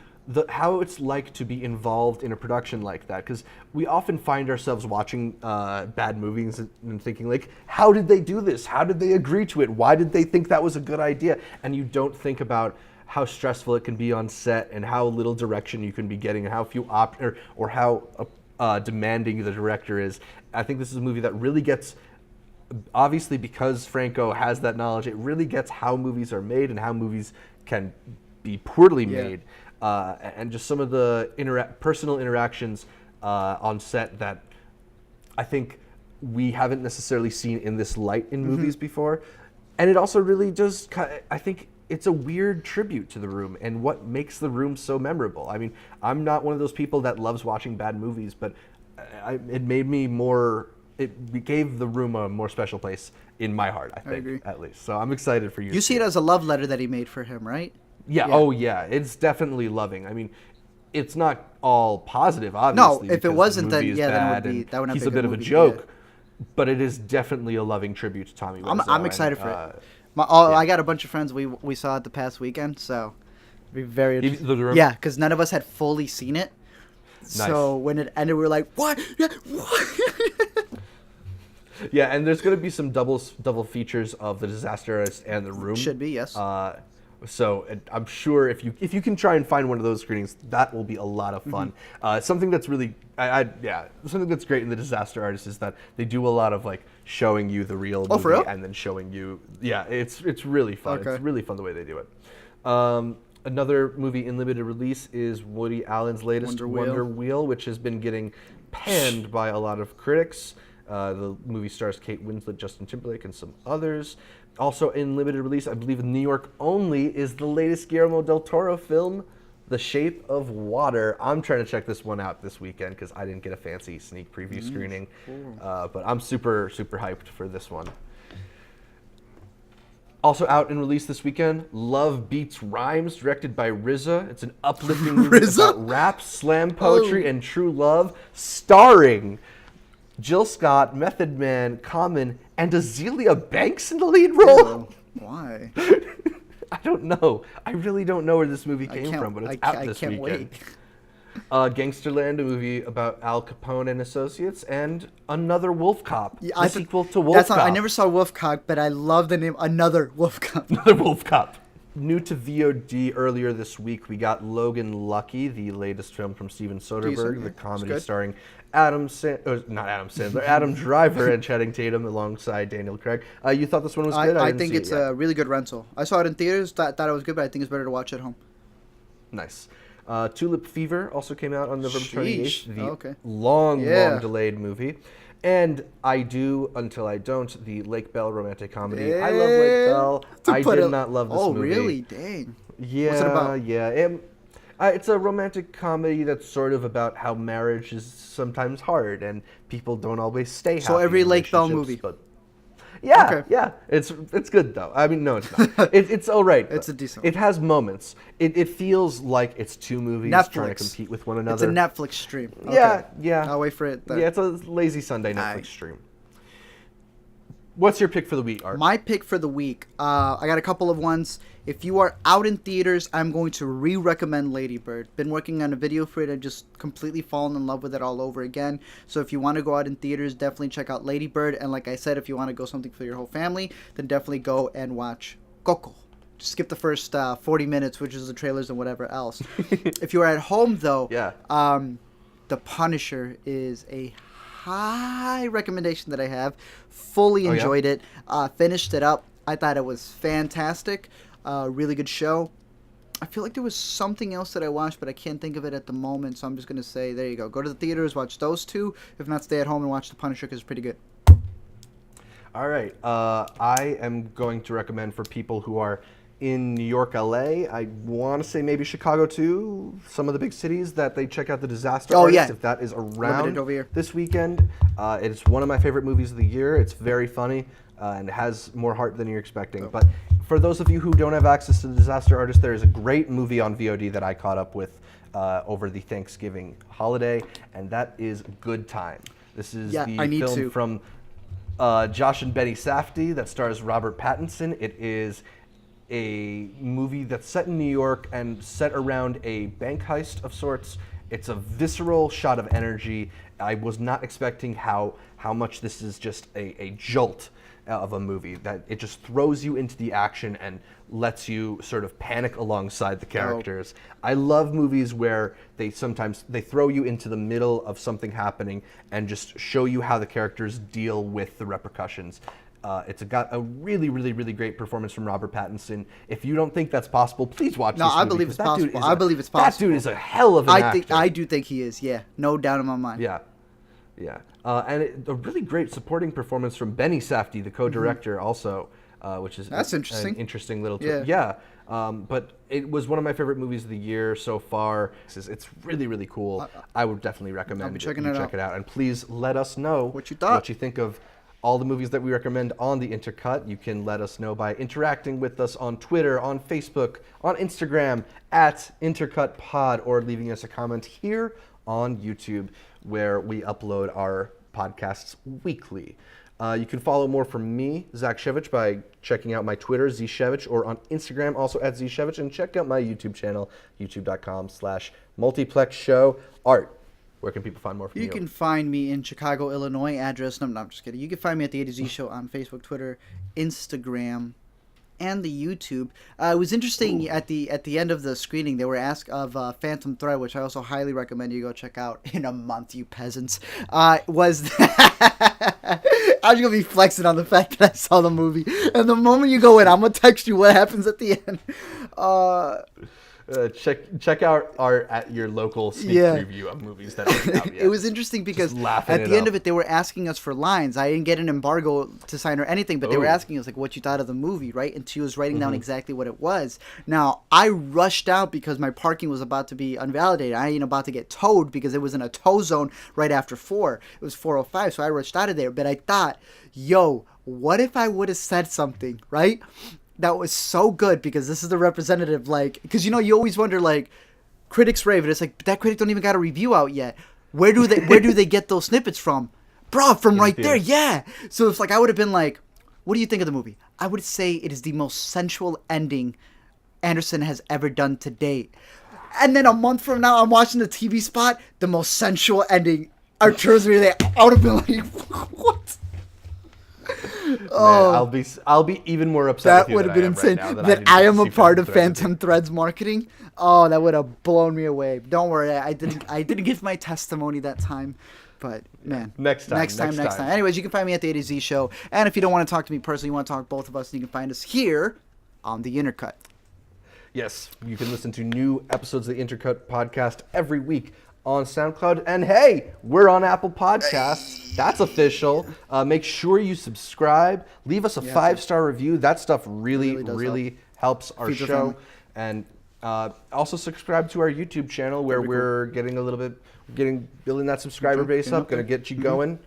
[SPEAKER 1] how it's like to be involved in a production like that. Because we often find ourselves watching bad movies and thinking, like, how did they do this? How did they agree to it? Why did they think that was a good idea? And you don't think about how stressful it can be on set and how little direction you can be getting and how few or how demanding the director is. I think this is a movie that really gets, obviously because Franco has that knowledge, it really gets how movies are made and how movies can be poorly made. And just some of the personal interactions on set that I think we haven't necessarily seen in this light in movies before. And it also really does, I think it's a weird tribute to The Room and what makes The Room so memorable. I mean, I'm not one of those people that loves watching bad movies, but it made me more, it gave The Room a more special place in my heart, I think,
[SPEAKER 2] agree.
[SPEAKER 1] at least. So I'm excited for you.
[SPEAKER 2] You see it as a love letter that he made for him, right?
[SPEAKER 1] Yeah,
[SPEAKER 2] Yeah.
[SPEAKER 1] oh yeah, it's definitely loving. I mean, it's not all positive,
[SPEAKER 2] No,
[SPEAKER 1] obviously.
[SPEAKER 2] if it
[SPEAKER 1] because the
[SPEAKER 2] wasn't, then
[SPEAKER 1] movie is
[SPEAKER 2] yeah, then it would
[SPEAKER 1] bad
[SPEAKER 2] be
[SPEAKER 1] and
[SPEAKER 2] that would not
[SPEAKER 1] he's
[SPEAKER 2] be
[SPEAKER 1] a bit
[SPEAKER 2] good
[SPEAKER 1] of a
[SPEAKER 2] movie,
[SPEAKER 1] joke, but it is definitely a loving tribute to Tommy Wiseau.
[SPEAKER 2] I'm excited for it.
[SPEAKER 1] Yeah.
[SPEAKER 2] I got a bunch of friends we saw it the past weekend, so it'd be very interesting.
[SPEAKER 1] The Room?
[SPEAKER 2] Yeah, because none of us had fully seen it. So when it ended, we were like, "What? Yeah, what?"
[SPEAKER 1] Yeah, and there's going to be some double features of The Disaster Artist and The Room.
[SPEAKER 2] Should be, yes.
[SPEAKER 1] So I'm sure if you can try and find one of those screenings, that will be a lot of fun. Something that's really, something that's great in The Disaster Artist is that they do a lot of like showing you the real movie
[SPEAKER 2] for real?
[SPEAKER 1] and then showing you, it's really fun.
[SPEAKER 2] Okay.
[SPEAKER 1] It's really fun the way they do it. Another movie in limited release is Woody Allen's latest Wonder Wheel, which has been getting panned by a lot of critics. The movie stars Kate Winslet, Justin Timberlake, and some others. Also in limited release, I believe in New York only, is the latest Guillermo del Toro film, The Shape of Water. I'm trying to check this one out this weekend because I didn't get a fancy sneak preview screening. But I'm super, super hyped for this one. Also out in release this weekend, Love Beats Rhymes, directed by RZA. It's an uplifting movie about rap, slam poetry, and true love, starring Jill Scott, Method Man, Common, and Azealia Banks in the lead role.
[SPEAKER 2] Why?
[SPEAKER 1] I don't know. I really don't know where this movie came from, but it's out this weekend.
[SPEAKER 2] Wait.
[SPEAKER 1] Gangsterland, a movie about Al Capone and associates, and Another Wolf Cop,
[SPEAKER 2] Yeah,
[SPEAKER 1] the sequel to Wolf Cop.
[SPEAKER 2] I never saw Wolf Cop, but I love the name Another Wolf Cop.
[SPEAKER 1] Another Wolf Cop. New to VOD earlier this week, we got Logan Lucky, the latest film from Steven Soderbergh, the comedy starring Adam Driver and Channing Tatum alongside Daniel Craig. You thought this one was good?
[SPEAKER 2] I think it's a really good rental. I saw it in theaters, thought it was good, but I think it's better to watch at home.
[SPEAKER 1] Nice. Tulip Fever also came out on November 28th, the long delayed movie. And I Do Until I Don't, the Lake Bell romantic comedy. I love Lake Bell. I did not love this movie.
[SPEAKER 2] Oh, really? Dang.
[SPEAKER 1] Yeah,
[SPEAKER 2] what's it about?
[SPEAKER 1] Yeah. It's a romantic comedy that's sort of about how marriage is sometimes hard and people don't always stay happy.
[SPEAKER 2] So every
[SPEAKER 1] in
[SPEAKER 2] Lake Bell
[SPEAKER 1] relationships,
[SPEAKER 2] movie.
[SPEAKER 1] But yeah. It's good though. I mean, no, it's not. It's all right.
[SPEAKER 2] It's a decent
[SPEAKER 1] It has moments. It feels like it's two movies trying to compete with one another.
[SPEAKER 2] It's a Netflix stream.
[SPEAKER 1] Yeah.
[SPEAKER 2] I'll wait for it then.
[SPEAKER 1] Yeah, it's a lazy Sunday Netflix stream. What's your pick for the week, Art?
[SPEAKER 2] My pick for the week, I got a couple of ones. If you are out in theaters, I'm going to re-recommend Lady Bird. Been working on a video for it and just completely fallen in love with it all over again. So if you want to go out in theaters, definitely check out Lady Bird. And like I said, if you want to go something for your whole family, then definitely go and watch Coco. Just skip the first 40 minutes, which is the trailers and whatever else. If you are at home, though, The Punisher is a high recommendation that I have. Fully enjoyed it. Finished it up. I thought it was fantastic. Really good show. I feel like there was something else that I watched, but I can't think of it at the moment. So I'm just going to say, there you go. Go to the theaters, watch those two. If not, stay at home and watch The Punisher because it's pretty good.
[SPEAKER 1] All right. I am going to recommend for people who are in New York, LA, I want to say maybe Chicago too, some of the big cities, that they check out The Disaster Artist if that is around
[SPEAKER 2] over here.
[SPEAKER 1] this weekend. It's one of my favorite movies of the year. It's very funny and it has more heart than you're expecting. But for those of you who don't have access to The Disaster Artist, there is a great movie on VOD that I caught up with over the Thanksgiving holiday, and that is Good Time. This is the film from Josh and Betty Safdie that stars Robert Pattinson. It is a movie that's set in New York and set around a bank heist of sorts. It's a visceral shot of energy. I was not expecting how much this is just a jolt of a movie, that it just throws you into the action and lets you sort of panic alongside the characters. I love movies where they throw you into the middle of something happening and just show you how the characters deal with the repercussions. It's got a really, really, really great performance from Robert Pattinson. If you don't think that's possible, please watch this movie.
[SPEAKER 2] No, I believe it's possible. I believe it's possible.
[SPEAKER 1] That dude is a hell of an actor.
[SPEAKER 2] I do think he is, yeah. No doubt in my mind.
[SPEAKER 1] Yeah. And a really great supporting performance from Benny Safdie, the co-director, also. which is
[SPEAKER 2] That's interesting.
[SPEAKER 1] An interesting little
[SPEAKER 2] Yeah.
[SPEAKER 1] but it was one of my favorite movies of the year so far. It's really, really cool. I would definitely recommend you check it out. And please let us know
[SPEAKER 2] what you thought,
[SPEAKER 1] what you think of all the movies that we recommend on the Intercut. You can let us know by interacting with us on Twitter, on Facebook, on Instagram at IntercutPod, or leaving us a comment here on YouTube, where we upload our podcasts weekly. You can follow more from me, Zach Shevich, by checking out my Twitter, zshevich, or on Instagram, also at zshevich, and check out my YouTube channel, youtube.com/multiplexshow. Art, where can people find more from you?
[SPEAKER 2] You can find me in Chicago, Illinois, address, no, I'm just kidding. You can find me at the A to Z Show on Facebook, Twitter, Instagram, and the YouTube. It was interesting at the end of the screening, they were asked of Phantom Thread, which I also highly recommend you go check out in a month, you peasants. Was I was gonna be flexing on the fact that I saw the movie, and the moment you go in, I'm gonna text you what happens at the end.
[SPEAKER 1] Check out at your local sneak preview of movies that aren't out yet.
[SPEAKER 2] It was interesting because at the end of it, they were asking us for lines. I didn't get an embargo to sign or anything, but they were asking us like what you thought of the movie, right? And she was writing down exactly what it was. Now, I rushed out because my parking was about to be unvalidated. I ain't about to get towed because it was in a tow zone right after 4. It was 4:05, so I rushed out of there. But I thought, yo, what if I would have said something, right? That was so good, because this is the representative, like, because you always wonder, like, critics rave it. It's like, that critic don't even got a review out yet. Where do they get those snippets from? Bro, from right there, yeah. So it's like, I would have been like, what do you think of the movie? I would say it is the most sensual ending Anderson has ever done to date. And then a month from now, I'm watching the TV spot, the most sensual ending Arturo's really. I would have been like, what?
[SPEAKER 1] Oh, man, I'll be even more upset.
[SPEAKER 2] That would have been insane. That I am a part of Phantom Thread's marketing. Oh, that would have blown me away. Don't worry, I didn't give my testimony that time. But man, next time. Anyways, you can find me at the A to Z Show. And if you don't want to talk to me personally, you want to talk to both of us, you can find us here on the Intercut.
[SPEAKER 1] Yes, you can listen to new episodes of the Intercut podcast every week on SoundCloud. And hey, we're on Apple Podcasts. That's official. Make sure you subscribe. Leave us a 5-star review. That stuff really helps our show. And also subscribe to our YouTube channel, where we're building that subscriber base up. Going to get you going.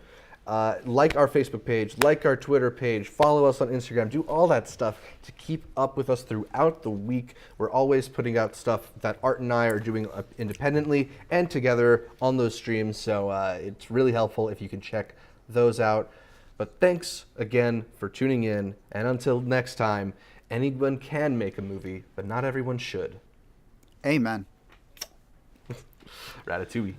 [SPEAKER 1] Like our Facebook page, like our Twitter page, follow us on Instagram, do all that stuff to keep up with us throughout the week. We're always putting out stuff that Art and I are doing independently and together on those streams, so it's really helpful if you can check those out. But thanks again for tuning in, and until next time, anyone can make a movie, but not everyone should.
[SPEAKER 2] Amen.
[SPEAKER 1] Ratatouille.